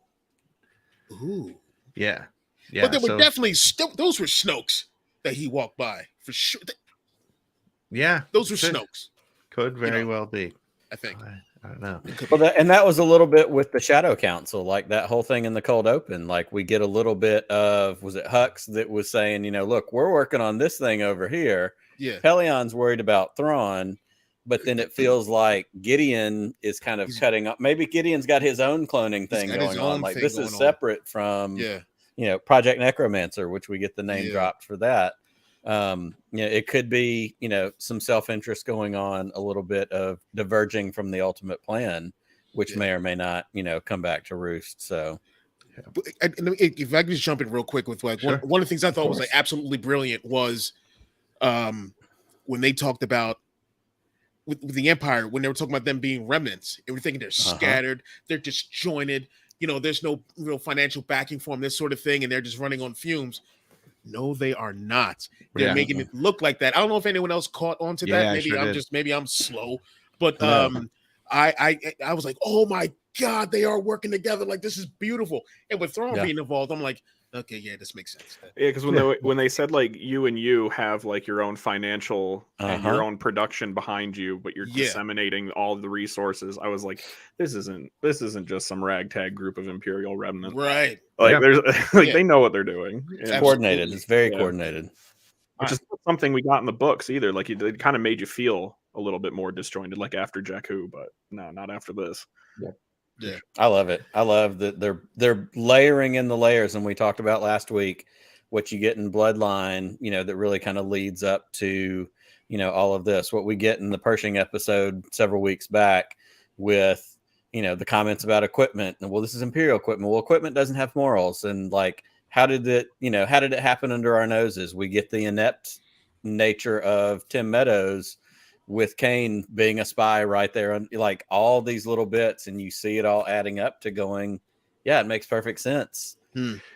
Yeah. But there were definitely those were Snokes that he walked by for sure. Those were Snokes. Could very well be. I think. I don't know. Well, and that was a little bit with the Shadow Council, like that whole thing in the cold open. Like we get a little bit of, was it Hux that was saying, look, we're working on this thing over here. Yeah. Pelion's worried about Thrawn, but then it feels like Gideon is kind of cutting up. Maybe Gideon's got his own cloning thing going on. Like this is separate from, Project Necromancer, which we get the name dropped for that. It could be, some self-interest going on, a little bit of diverging from the ultimate plan, which may or may not, come back to roost. So if I could just jump in real quick with one of the things I thought was like absolutely brilliant was when they talked about with the Empire, when they were talking about them being remnants, and we're thinking they're scattered, they're disjointed, there's no real financial backing for them, this sort of thing, and they're just running on fumes. No, they are not. They're making it look like that. I don't know if anyone else caught on to that. Maybe I'm slow, but I was like, oh my God, they are working together. Like this is beautiful. And with Thrawn being involved, I'm like, okay, this makes sense. Yeah, because when they said like you have like your own financial and your own production behind you, but you're disseminating all of the resources, I was like, this isn't just some ragtag group of Imperial remnants, right? Like there's they know what they're doing. It's coordinated. It's very coordinated. Which is not something we got in the books either. Like it kind of made you feel a little bit more disjointed, like after Jakku, but no, not after this. Yeah, I love it. I love that they're layering in the layers, and we talked about last week what you get in Bloodline, that really kind of leads up to, all of this. What we get in the Pershing episode several weeks back with, the comments about equipment, and well, this is Imperial equipment. Well, equipment doesn't have morals, and like, how did it happen under our noses? We get the inept nature of Tim Meadows with Kane being a spy right there, and like all these little bits, and you see it all adding up to going, it makes perfect sense.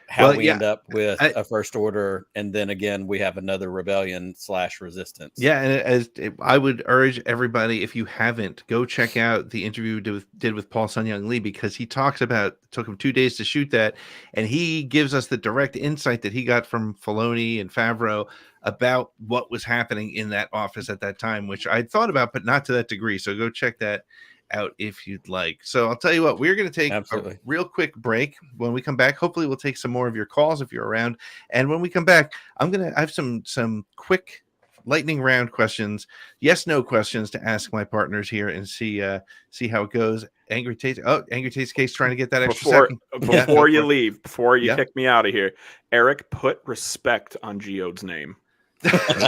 How we end up with a First Order, and then again we have another rebellion / resistance. Yeah, and I would urge everybody, if you haven't, go check out the interview we did with Paul Sun-Young Lee, because he talks about it took him 2 days to shoot that, and he gives us the direct insight that he got from Filoni and Favreau about what was happening in that office at that time, which I'd thought about, but not to that degree. So go check that out if you'd like. So I'll tell you what, we're going to take a real quick break. When we come back, hopefully we'll take some more of your calls if you're around. And when we come back, I have some quick lightning round questions, yes/no questions to ask my partners here and see how it goes. Angry Tate's Case trying to get that extra second. Before you leave, before you kick me out of here, Eric, put respect on Geode's name.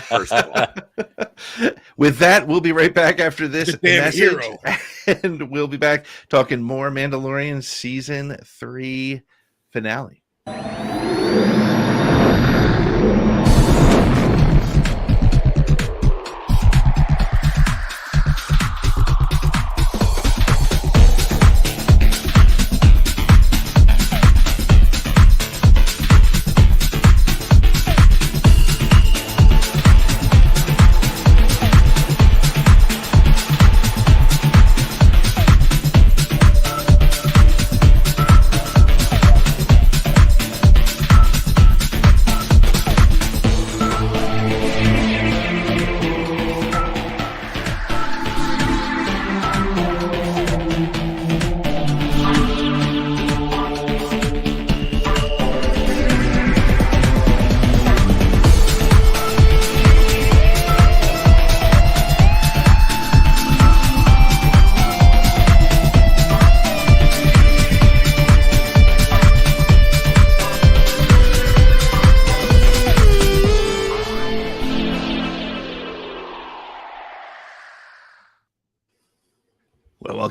First of all. With that, we'll be right back after this message, hero. And we'll be back talking more Mandalorian Season 3 finale.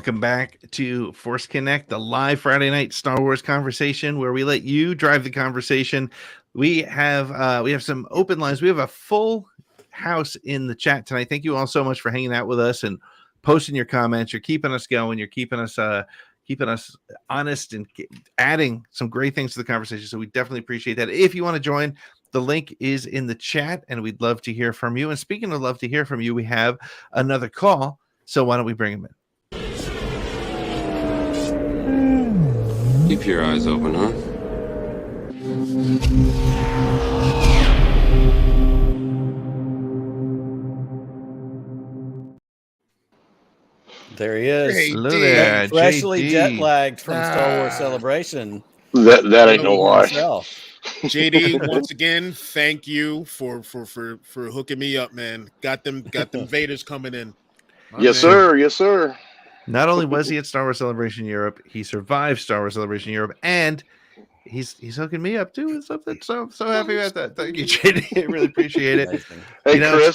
Welcome back to Force Connect, the live Friday night Star Wars conversation where we let you drive the conversation. We have some open lines. We have a full house in the chat tonight. Thank you all so much for hanging out with us and posting your comments. You're keeping us going. You're keeping us honest and adding some great things to the conversation. So we definitely appreciate that. If you want to join, the link is in the chat, and we'd love to hear from you. And speaking of love to hear from you, we have another call. So why don't we bring him in? Keep your eyes open, huh? There he is. Hey, Hello D. there, Freshly JD. jet lagged from Star Wars Ah. Celebration. That ain't no lie. Himself. JD, once again, thank you for hooking me up, man. Got them Vaders coming in. My Yes, man. sir. Yes, sir. Not only was he at Star Wars Celebration Europe, he survived Star Wars Celebration Europe, and he's hooking me up too with something. So happy about that. Thank you, JD. I really appreciate it. Amazing. Hey, You know,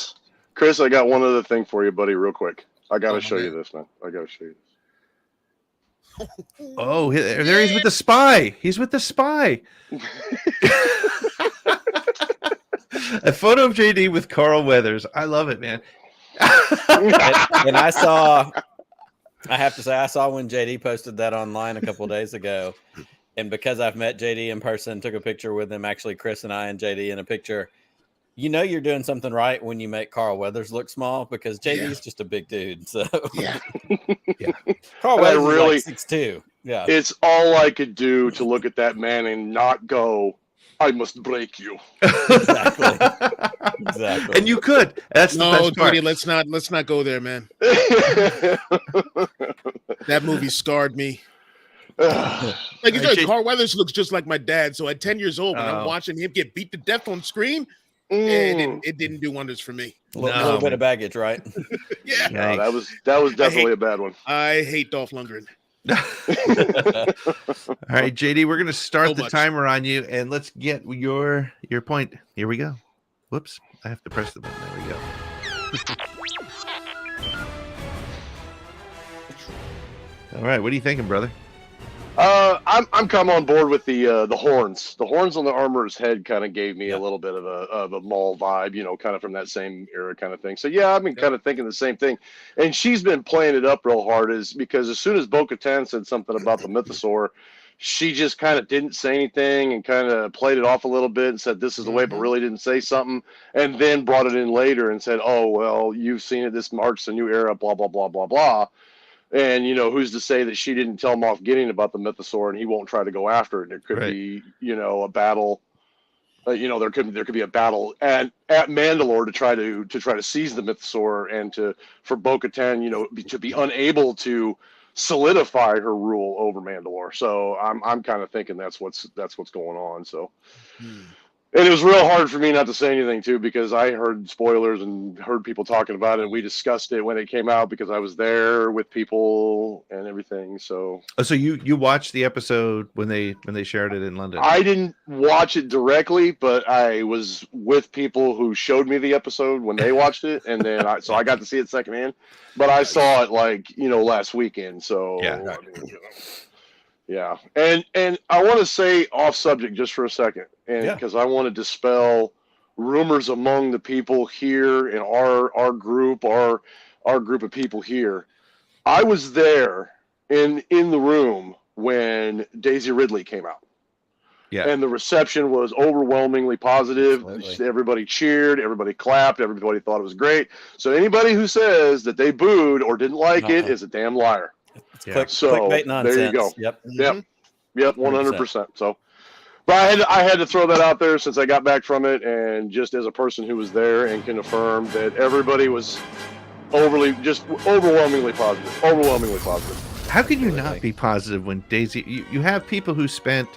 Chris, I got one other thing for you, buddy, real quick. I got Oh, to show you man. this, man. I got to show you this. Oh, there he's with the spy. He's with the spy. A photo of JD with Carl Weathers. I love it, man. And I have to say, I saw when JD posted that online a couple of days ago. And because I've met JD in person, took a picture with him, actually, Chris and I and JD in a picture. You know you're doing something right when you make Carl Weathers look small because JD's just a big dude. So Yeah. Carl And I Weathers really- is like 6'2". Yeah. It's all I could do to look at that man and not go, I must break you. Exactly. Exactly. And you could. That's the No, best part. JD, let's not go there, man. That movie scarred me. Like you Hey, said, Carl Weathers looks just like my dad. So at 10 years old, when I'm Oh. watching him get beat to death on screen, Mm. it didn't do wonders for me. A little bit of baggage, right? Yeah, No, Yikes. that was definitely a bad one. I hate Dolph Lundgren. All right, JD, we're going to start So the much. timer on you, and let's get your point. Here we go. Whoops, I have to press the button. There we go. All right, what are you thinking, brother? I'm come on board with the horns. The horns on the armorer's head kind of gave me a little bit of a Maul vibe, you know, kind of from that same era kind of thing. So yeah, I've been kind of thinking the same thing. And she's been playing it up real hard, is because as soon as Bo-Katan said something about the Mythosaur, she just kind of didn't say anything and kind of played it off a little bit and said this is the way, but really didn't say something, and then brought it in later and said, oh well, you've seen it. This marks a new era. Blah blah blah blah blah. And, you know, who's to say that she didn't tell Moff Gideon about the Mythosaur and he won't try to go after it? There could Right. be, you know, a battle. You know, there could be a battle at Mandalore to try to seize the Mythosaur and for Bo-Katan, you know, to be unable to solidify her rule over Mandalore. So I'm kind of thinking that's what's going on. So. And it was real hard for me not to say anything too, because I heard spoilers and heard people talking about it. And we discussed it when it came out because I was there with people and everything. So Oh, so you watched the episode when they shared it in London? I didn't watch it directly, but I was with people who showed me the episode when they watched it, and then I got to see it secondhand. But I saw it like, you know, last weekend. So Yeah. I mean, you know. Yeah, and I want to say off subject just for a second, and because I want to dispel rumors among the people here in our group, our group of people here. I was there in the room when Daisy Ridley came out. Yeah. And the reception was overwhelmingly positive. Absolutely. Everybody cheered, everybody clapped, everybody thought it was great. So anybody who says that they booed or didn't like it is a damn liar. Yeah. So Clickbait nonsense. there you go. Yep. Yep, 100%. So, but I had to throw that out there since I got back from it, and just as a person who was there and can affirm that everybody was overwhelmingly positive. Overwhelmingly positive. How can you not be positive when Daisy? You have people who spent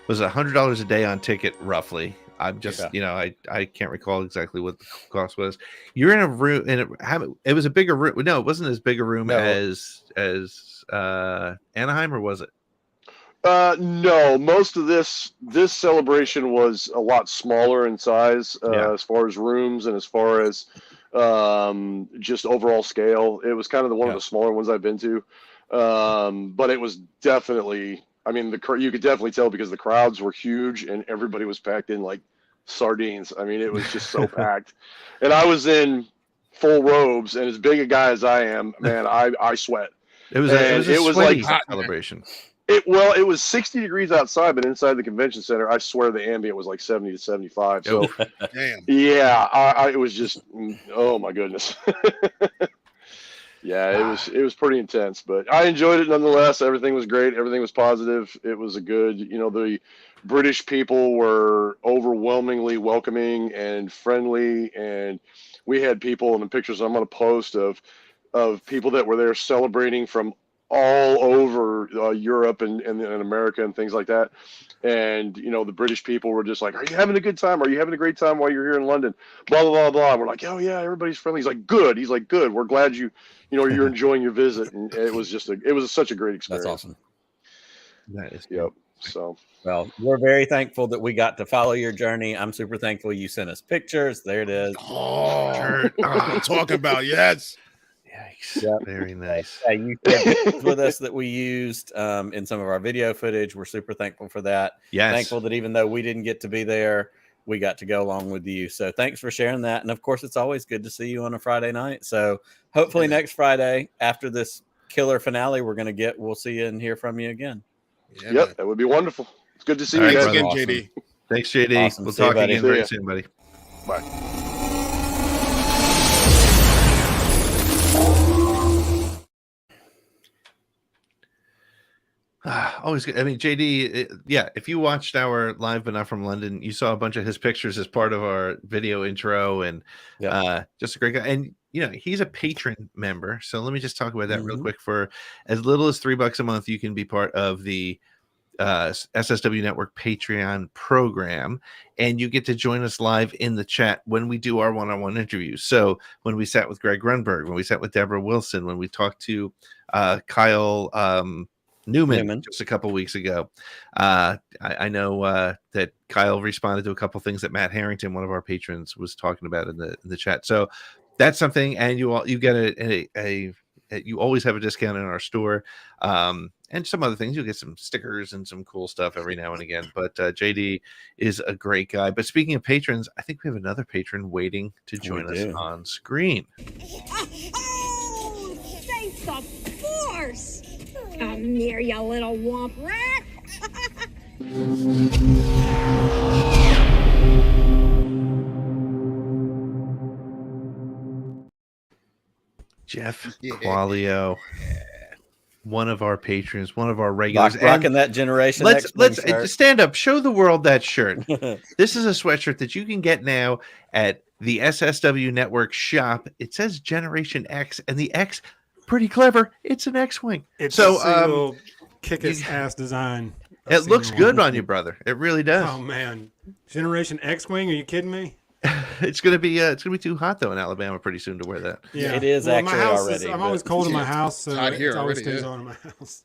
was $100 a day on ticket roughly. I'm just you know I can't recall exactly what the cost was. You're in a room and it was a bigger room. No, it wasn't as big a room as Anaheim, or was it? No, most of this celebration was a lot smaller in size as far as rooms and as far as just overall scale. It was kind of one of the smaller ones I've been to. But it was definitely, I mean, you could definitely tell because the crowds were huge and everybody was packed in like sardines. I mean, it was just so packed. And I was in full robes, and as big a guy as I am, man, I sweat. It was a sweaty like celebration. It was 60 degrees outside, but inside the convention center, I swear the ambient was like 70 to 75. So, Damn. yeah, it was just, oh my goodness. Yeah, it was pretty intense, but I enjoyed it nonetheless. Everything was great. Everything was positive. It was a good, the British people were overwhelmingly welcoming and friendly, and we had people in the pictures I'm going to post of people that were there celebrating from all over Europe and America and things like that. And, the British people were just like, are you having a good time? Are you having a great time while you're here in London? Blah, blah, blah, blah. We're like, oh, yeah, everybody's friendly. He's like, good. He's like, good. We're glad you're enjoying your visit. And it was such a great experience. That's awesome. That is Yep. So, well, we're very thankful that we got to follow your journey. I'm super thankful you sent us pictures. There it is. Oh, I'm talking about, yes. Yikes. Yep. Very nice. Yeah, you shared pictures with us that we used in some of our video footage. We're super thankful for that. Yes. Thankful that even though we didn't get to be there, we got to go along with you. So thanks for sharing that. And of course, it's always good to see you on a Friday night. So hopefully next Friday after this killer finale we'll see you and hear from you again. Yeah, yep, man. that would be wonderful. It's good to see All you right, guys. Thanks brother. again, Awesome. JD. Thanks, JD. Awesome. We'll See you, talk buddy. again See very ya. soon, buddy. Bye. Always good. I mean, JD, if you watched our live but not from London, you saw a bunch of his pictures as part of our video intro, and just a great guy. And he's a patron member, so let me just talk about that real quick. For as little as $3 a month, you can be part of the SSW Network Patreon program, and you get to join us live in the chat when we do our one-on-one interviews. So when we sat with Greg Grunberg, when we sat with Deborah Wilson, when we talked to Kyle Newman just a couple weeks ago. I know that Kyle responded to a couple things that Matt Harrington, one of our patrons, was talking about in the chat. So that's something, and you get you always have a discount in our store, and some other things. You'll get some stickers and some cool stuff every now and again. But JD is a great guy. But speaking of patrons, I think we have another patron waiting to join us on screen. Oh, thanks the force. Come here, you little womp rat. Jeff Qualio, one of our patrons, one of our regulars, rocking that Generation Let's shirt. Stand up, show the world that shirt. This is a sweatshirt that you can get now at the SSW Network shop. It says Generation X, and the X, pretty clever. It's an X-wing. It's so a single kick-ass design. It looks good on you, brother. It really does. Oh man, Generation X-wing? Are you kidding me? It's gonna be too hot though in Alabama pretty soon to wear that. Yeah, it is actually my house already. I'm always cold in my house, so hot here it always already, stays on in my house.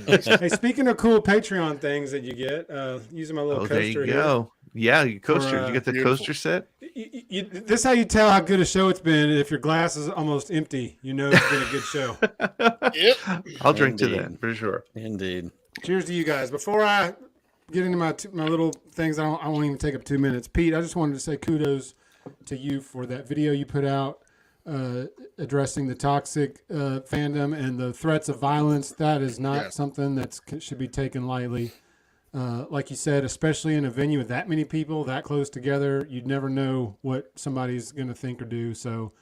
Hey, speaking of cool Patreon things that you get, using my little coaster there you here. go. Yeah, you coaster. You get the beautiful. coaster set. This is how you tell how good a show it's been. If your glass is almost empty, you know it's been a good show. Yep. I'll drink to Indeed. that for sure. Indeed. Cheers to you guys. Before I get into my little things, I won't even take up 2 minutes. Pete, I just wanted to say kudos to you for that video you put out addressing the toxic fandom and the threats of violence. That is not something that should be taken lightly. Like you said, especially in a venue with that many people that close together, you'd never know what somebody's going to think or do. So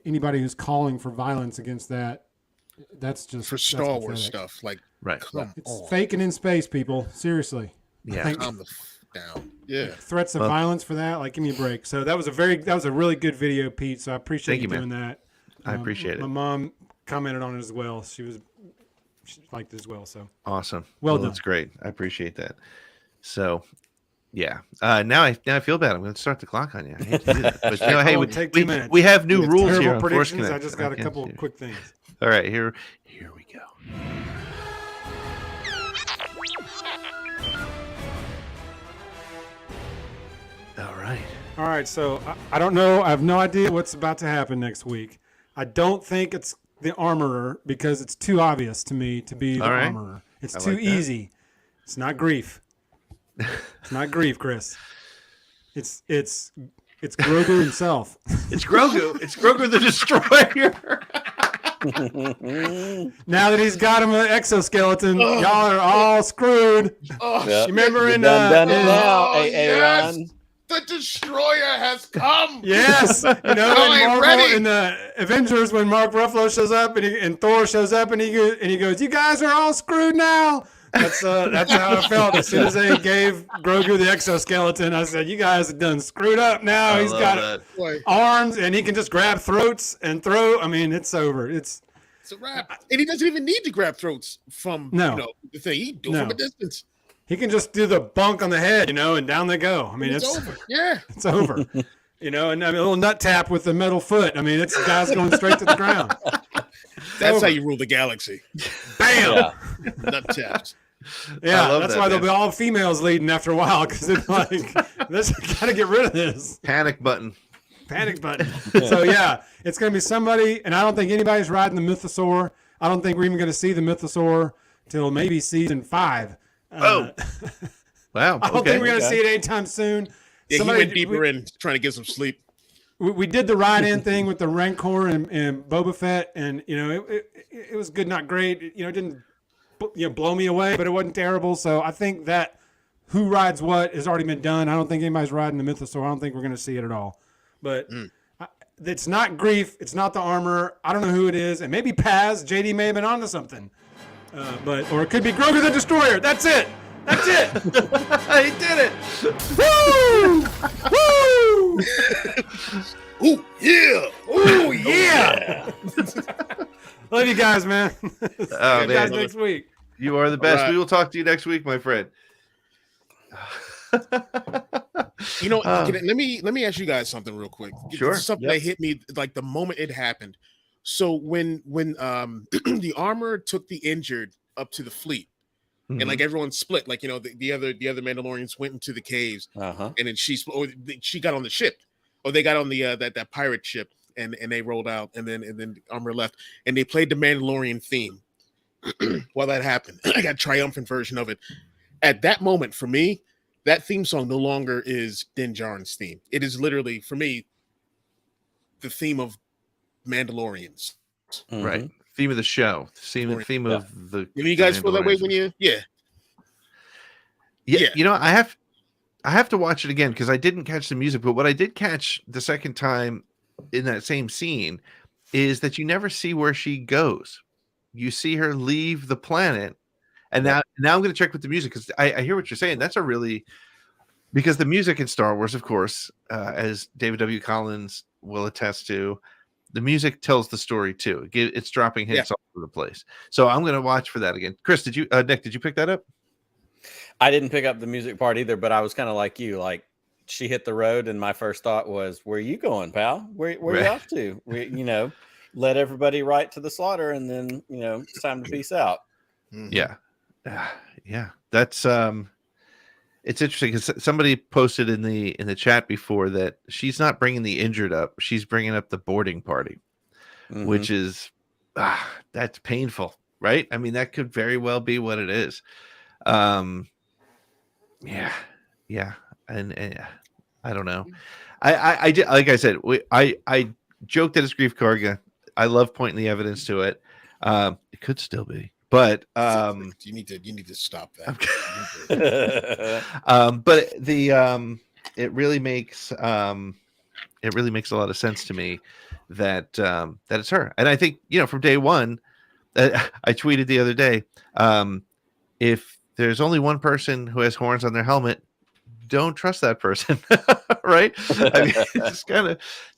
anybody who's calling for violence against that, that's just For Star Wars stuff, like, Right. come It's on. faking in space, people. Seriously. Yeah. Thank- Calm the down. Yeah. threats of Well- violence for that, like, give me a break. So that was a really good video, Pete. So I appreciate Thank you you, doing that. I appreciate My it. mom commented on it as well. She liked it as well. So Awesome. Well done. That's great. I appreciate that. So, yeah. Now I feel bad. I'm going to start the clock on you. I hate to do that. But hey, won't take 2 minutes. we have new With rules terrible here on Force predictions. Connect. I just got a Okay. couple quick things. All right, here we go. All right, so I don't know. I have no idea what's about to happen next week. I don't think it's the armorer because it's too obvious to me to be the All right. armorer. It's I too like that. easy. It's not Grief. It's not Grief, Chris. It's Grogu himself. It's Grogu. It's Grogu the Destroyer. Now that he's got him an exoskeleton, y'all are all screwed. Oh, Yep. You remember You in done it now, Oh, Aaron. the Destroyer has come. Yes, you know, in I ain't Marvel, ready. in the Avengers, when Mark Ruffalo shows up and Thor shows up and he goes, "You guys are all screwed now." That's how I felt as soon as they gave Grogu the exoskeleton. I said, "You guys have done screwed up now." He's love got that. Boy, arms and he can just grab throats and throw. I mean, it's over. it's a wrap. And he doesn't even need to grab throats from No. the thing. He do it No. from a distance. He can just do the bunk on the head, and down they go. I mean, It's over. Yeah. It's over. And I mean, a little nut tap with the metal foot. I mean, it's guys going straight to the ground. That's over. how you rule the galaxy. Bam. Yeah. Nut taps. Yeah, I love that's that, why there'll man. be all females leading after a while because it's like, this got to get rid of this Panic button. panic button. So yeah, it's going to be somebody, and I don't think anybody's riding the Mythosaur. I don't think we're even going to see the Mythosaur till maybe season 5. Oh. Wow. I don't Okay. think we're going to see it anytime soon. Yeah, Somebody- he went deeper in trying to get some sleep. we did the ride-in thing with the Rancor and Boba Fett, and it was good, not great. It didn't blow me away, but it wasn't terrible. So I think that who rides what has already been done. I don't think anybody's riding the Mythosaur. I don't think we're going to see it at all. But it's not Grief. It's not the Armorer. I don't know who it is, and maybe Paz. JD may have been onto something. Or it could be Grogu the Destroyer. That's it. That's it. He did it. Woo! Woo! Ooh, yeah. Oh yeah! Love you guys, man. See you guys man. next week. You are the best. right. We will talk to you next week, my friend. Let me ask you guys something real quick. Sure. Something that hit me like the moment it happened. So when the armor took the injured up to the fleet, Mm-hmm. and like everyone split, like the other Mandalorians went into the caves, Uh-huh. and then she got on the ship, or they got on the that pirate ship, and they rolled out, and then armor left, and they played the Mandalorian theme. While that happened, I got a triumphant version of it. At that moment, for me, that theme song no longer is Din Djarin's theme. It is literally, for me, the theme of Mandalorians. Right. Mhm. Theme of the show. Theme of the. You guys feel that way Mandalorians. when you, yeah. Yeah. Yeah. I have to watch it again because I didn't catch the music, but what I did catch the second time in that same scene is that you never see where she goes. You see her leave the planet, and now I'm going to check with the music because I hear what you're saying. That's a really because the music in Star Wars, of course, as David W. Collins will attest to, the music tells the story too. It's dropping hints all over the place. So I'm going to watch for that again. Chris, did you? Nick, did you pick that up? I didn't pick up the music part either, but I was kind of like you. Like she hit the road, and my first thought was, "Where you going, pal? Where you Right. off to? Let everybody right to the slaughter, and then it's time to peace out." Yeah. Yeah. That's it's interesting because somebody posted in the chat before that she's not bringing the injured up, she's bringing up the boarding party, Mhm. which is that's painful, right? I mean, that could very well be what it is. Yeah, and I don't know. I did, like I said, I joked that it's Grief Karga. I love pointing the evidence to it. It could still be, but you need to stop that. but it really makes a lot of sense to me that that it's her, and I think from day one, I tweeted the other day, if there's only one person who has horns on their helmet, don't trust that person, right? I mean, it's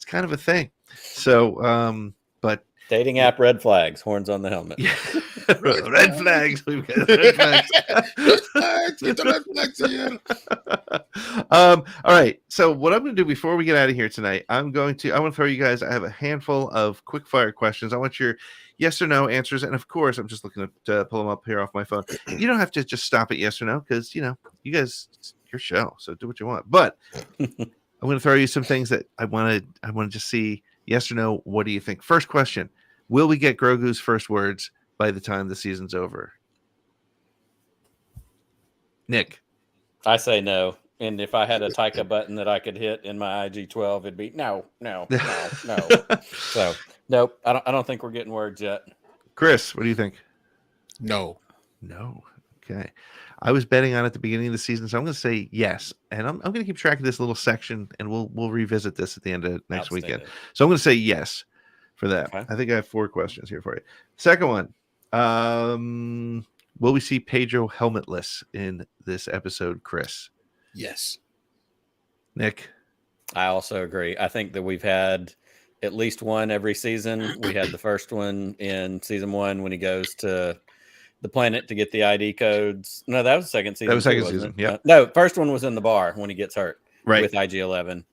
kind of a thing. So, but dating app red flags, horns on the helmet. yeah. Red flags. We've got red flags. Get the red flags here. All right. So what I'm going to do before we get out of here tonight, I want to throw you guys. I have a handful of quick fire questions. I want your yes or no answers, and of course, I'm just looking to pull them up here off my phone. You don't have to just stop at yes or no because you guys, it's your show, so do what you want. But I'm going to throw you some things that I want to just see yes or no. What do you think? First question: Will we get Grogu's first words by the time the season's over? Nick. I say no. And if I had a Taika button that I could hit in my IG-12, it'd be no. So nope. I don't think we're getting words yet. Chris, what do you think? No. Okay. I was betting on it at the beginning of the season, so I'm going to say yes. And I'm going to keep track of this little section, and we'll revisit this at the end of next weekend. So I'm going to say yes for that. Okay. I think I have 4 questions here for you. Second one. Will we see Pedro helmetless in this episode, Chris? Yes. Nick? I also agree. I think that we've had at least one every season. We had the first one in season 1 when he goes to the planet to get the ID codes. No, that was the second season. That was second season. Yeah. No, first one was in the bar when he gets hurt. Right. With IG-11.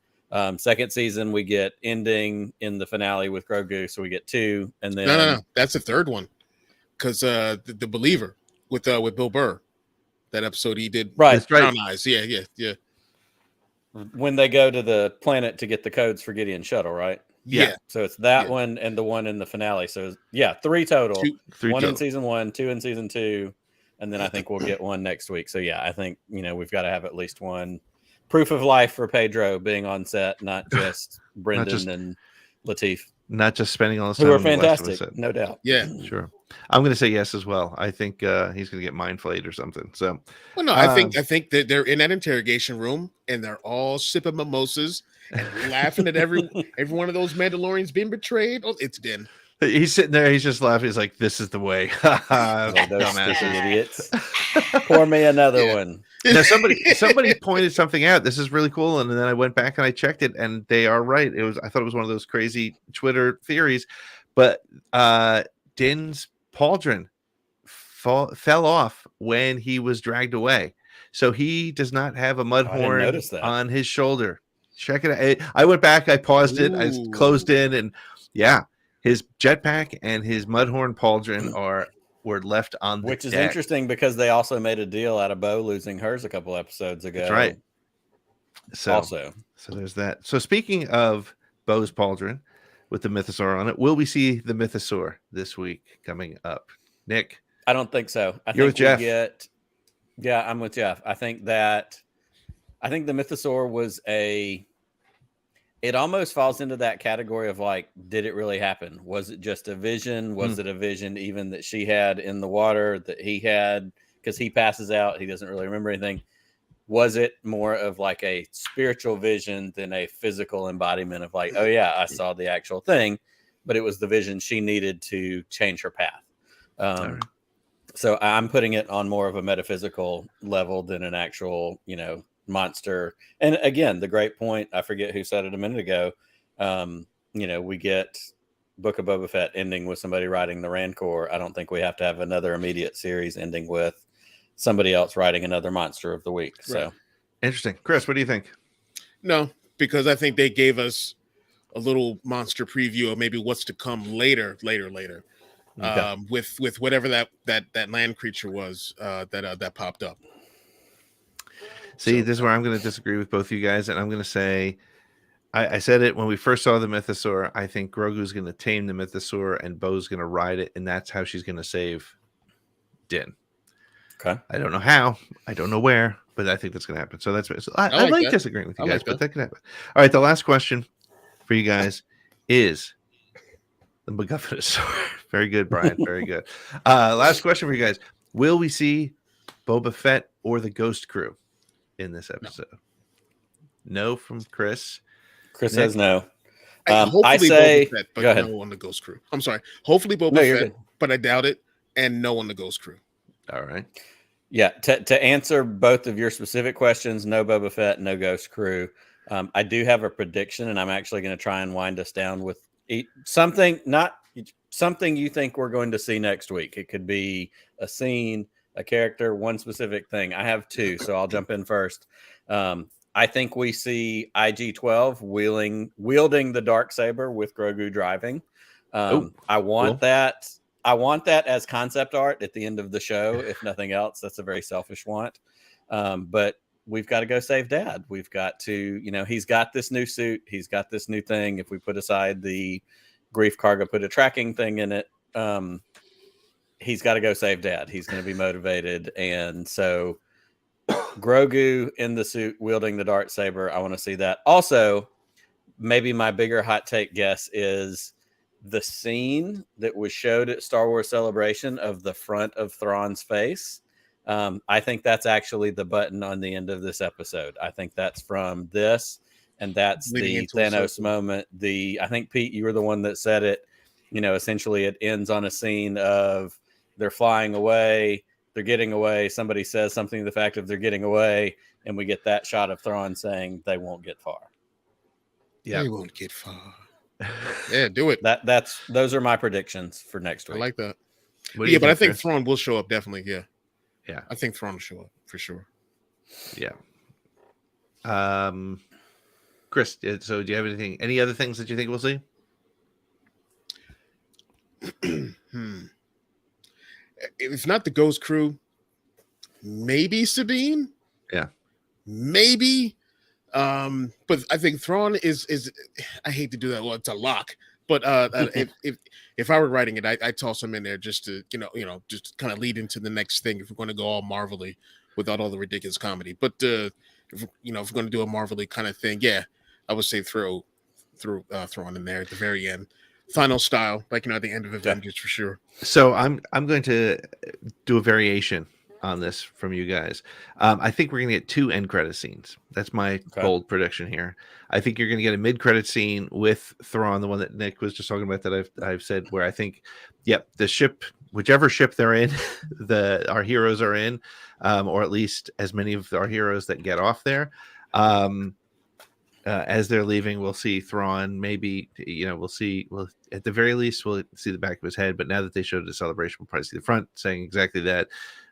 Second season, we get ending in the finale with Grogu, so we get 2, and then No. That's the third one, because the Believer with Bill Burr, that episode he did. Right. Brown Eyes. Yeah. When they go to the planet to get the codes for Gideon's shuttle, right? Yeah. So it's that one and the one in the finale. So 3 total. One in season 1, 2 in season 2, and then I think we'll get one next week. So yeah, I think we've got to have at least one proof of life for Pedro being on set, not just Brendan and Lateef. Not just spending all this time. Who are fantastic, no doubt. Yeah. Sure. I'm going to say yes as well. I think he's going to get mind flayed or something. So, well, no, I think that they're in that interrogation room and they're all sipping mimosas and laughing at every one of those Mandalorians being betrayed. Oh, it's Din. He's sitting there. He's just laughing. He's like, "This is the way." Those idiots. Pour me another one. Now, somebody pointed something out. This is really cool, and then I went back and I checked it, and they are right. I thought it was one of those crazy Twitter theories, but Din's pauldron fell off when he was dragged away, so he does not have a mud horn on his shoulder. Check it out. I went back. I paused it. I closed in, and yeah. His jetpack and his mudhorn pauldron were left on the Which is deck. interesting because they also made a deal out of Bo losing hers a couple episodes ago. That's right. So there's that. So speaking of Bo's pauldron with the mythosaur on it, will we see the mythosaur this week coming up? Nick? I don't think so. You're with Jeff. Yeah, I'm with Jeff. I think the mythosaur was it almost falls into that category of like, did it really happen? Was it just a vision? Was it a vision even that she had in the water that he had? Because he passes out. He doesn't really remember anything. Was it more of like a spiritual vision than a physical embodiment of like, oh yeah, I saw the actual thing, but it was the vision she needed to change her path. So I'm putting it on more of a metaphysical level than an actual, monster. And again, the great point, I forget who said it a minute ago, we get Book of Boba Fett ending with somebody riding the Rancor. I don't think we have to have another immediate series ending with somebody else riding another monster of the week. So interesting. Chris, what do you think? No, because I think they gave us a little monster preview of maybe what's to come later. Okay. With whatever that land creature was that popped up. See, this is where I'm going to disagree with both you guys, and I'm going to say, I said it when we first saw the mythosaur. I think Grogu's going to tame the mythosaur, and Bo's going to ride it, and that's how she's going to save Din. Okay. I don't know how, I don't know where, but I think that's going to happen. So that's I like disagreeing with you guys, but that could happen. All right, the last question for you guys is the MacGuffinosaur. Very good, Brian. Very good. Last question for you guys: will we see Boba Fett or the Ghost Crew in this episode? No from Chris. Chris says no. Hopefully say, Boba Fett, but go ahead. no on the Ghost Crew. I'm sorry. Hopefully Boba Fett, but I doubt it, and no on the Ghost Crew. All right. Yeah, to answer both of your specific questions, no Boba Fett, no Ghost Crew. I do have a prediction, and I'm actually going to try and wind us down with something you think we're going to see next week. It could be a scene, a character, one specific thing. I have 2, so I'll jump in first. I think we see IG-12 wielding the Darksaber with Grogu driving. I want that. I want that as concept art at the end of the show, if nothing else. That's a very selfish want. But we've got to go save Dad. We've got to, he's got this new suit. He's got this new thing. If we put aside the Grief Karga put a tracking thing in it. He's got to go save Dad. He's going to be motivated, and so Grogu in the suit wielding the dartsaber. I want to see that. Also, maybe my bigger hot take guess is the scene that was showed at Star Wars Celebration of the front of Thrawn's face. I think that's actually the button on the end of this episode. I think that's from this, and that's the Thanos moment. I think, Pete, you were the one that said it. Essentially it ends on a scene of they're flying away, they're getting away. Somebody says something to the fact of they're getting away, and we get that shot of Thrawn saying they won't get far. Yeah, they won't get far. Yeah, do it. Those are my predictions for next week. I like that. But I think Thrawn will show up definitely. Yeah. I think Thrawn will show up for sure. Yeah. Chris, so do you have any other things that you think we'll see? If not the Ghost Crew, maybe Sabine. Yeah. Maybe. But I think Thrawn is I hate to do that. Well, it's a lock. But if I were writing it, I'd toss him in there just to just kind of lead into the next thing. If we're going to go all Marvel-y without all the ridiculous comedy, but if we're going to do a Marvel-y kind of thing, yeah, I would say throw Thrawn in there at the very end, final style, like at the end of Avengers for sure. So I'm going to do a variation on this from you guys. I think we're going to get 2 end credit scenes. That's my bold prediction here. I think you're going to get a mid credit scene with Thrawn, the one that Nick was just talking about that I've said, where I think, the ship, whichever ship they're in, our heroes are in, or at least as many of our heroes that get off there. As they're leaving, we'll see Thrawn. Maybe we'll at the very least we'll see the back of his head. But now that they showed the celebration, we'll probably see the front, saying exactly that.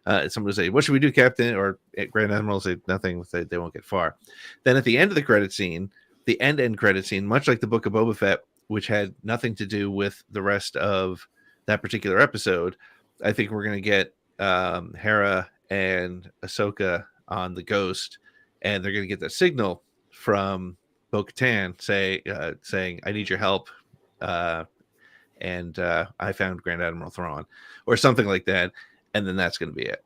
Someone will say, "What should we do, Captain?" Or Grand Admiral will say, "Nothing." They won't get far. Then at the end of the credit scene, the end credit scene, much like the Book of Boba Fett, which had nothing to do with the rest of that particular episode, I think we're going to get Hera and Ahsoka on the Ghost, and they're going to get that signal from Bo-Katan saying, "I need your help," and I found Grand Admiral Thrawn, or something like that, and then that's going to be it.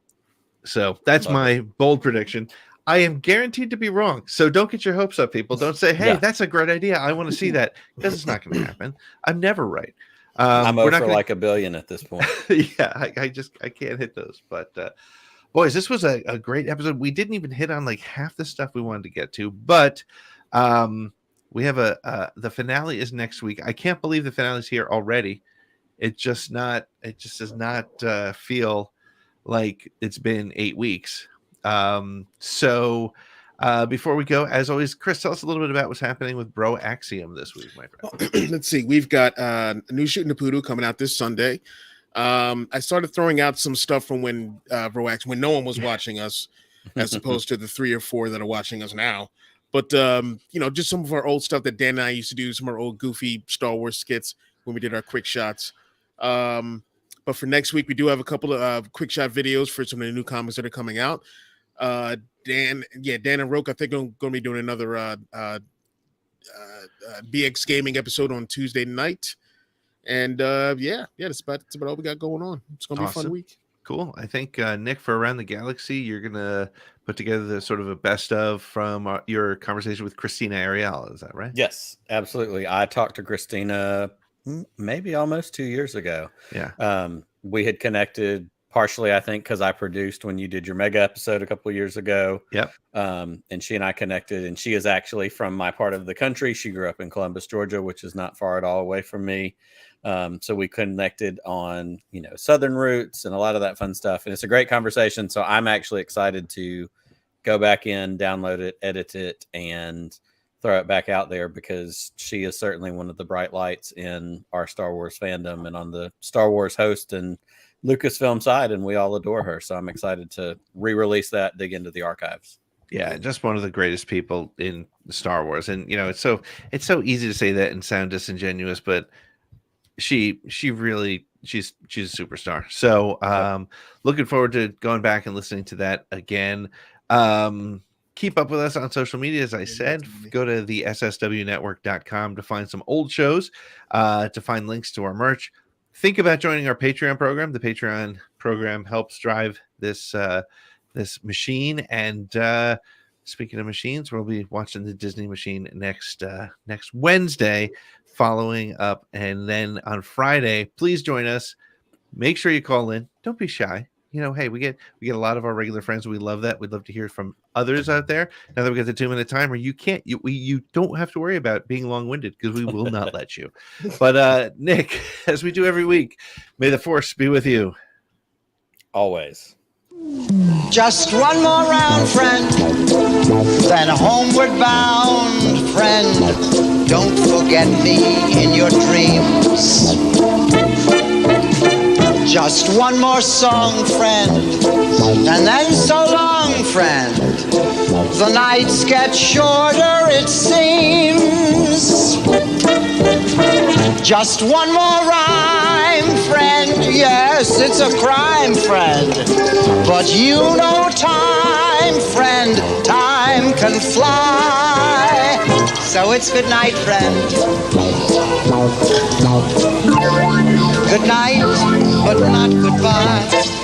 So that's my bold prediction. I am guaranteed to be wrong, so don't get your hopes up, people. Don't say, "Hey, that's a great idea. I want to see that," because it's not going to happen. I'm never right. I'm over like $1 billion at this point. Yeah, I can't hit those. But boys, this was a great episode. We didn't even hit on like half the stuff we wanted to get to, but we have the finale is next week. I can't believe the finale is here already. It just does not feel like it's been 8 weeks. So before we go, as always, Chris, tell us a little bit about what's happening with Bro Axiom this week, my friend. Let's see. We've got a new Shooting the Poodoo coming out this Sunday. I started throwing out some stuff from when when no one was watching us, as opposed to the 3 or 4 that are watching us now. But just some of our old stuff that Dan and I used to do, some of our old goofy Star Wars skits when we did our quick shots. But for next week, we do have a couple of quick shot videos for some of the new comics that are coming out. Dan and Roke, I think, are going to be doing another BX Gaming episode on Tuesday night. And that's about all we got going on. It's going to be a fun week. Cool. I think Nick, for Around the Galaxy, you're gonna put together the sort of a best of from your conversation with Christina Ariel. Is that right? Yes, absolutely. I talked to Christina maybe almost 2 years ago. Yeah. We had connected partially, I think, because I produced when you did your mega episode a couple of years ago. Yep. And she and I connected, and she is actually from my part of the country. She grew up in Columbus, Georgia, which is not far at all away from me. So we connected on, Southern roots and a lot of that fun stuff. And it's a great conversation. So I'm actually excited to go back in, download it, edit it, and throw it back out there, because she is certainly one of the bright lights in our Star Wars fandom and on the Star Wars host and Lucasfilm side. And we all adore her. So I'm excited to re-release that, dig into the archives. Yeah, just one of the greatest people in Star Wars. And, it's so easy to say that and sound disingenuous, but she's a superstar. So looking forward to going back and listening to that again. keep up with us on social media. As I said, go to the sswnetwork.com to find some old shows, to find links to our merch. Think about joining our Patreon program. The Patreon program helps drive this this machine. And speaking of machines, we'll be watching the Disney machine next Wednesday, following up. And then on Friday, please join us. Make sure you call in. Don't be shy. You know, hey, we get a lot of our regular friends. We love that. We'd love to hear from others out there. Now that we got the 2-minute timer, you don't have to worry about being long-winded, because we will not let you. But Nick, as we do every week, may the force be with you always. Just one more round, friend, then homeward bound, friend. Don't forget me in your dreams. Just one more song, friend, and then so long, friend. The nights get shorter, it seems. Just one more rhyme, friend. Yes, it's a crime, friend. But you know time, friend. Time can fly. So it's good night, friend. Good night, but not goodbye.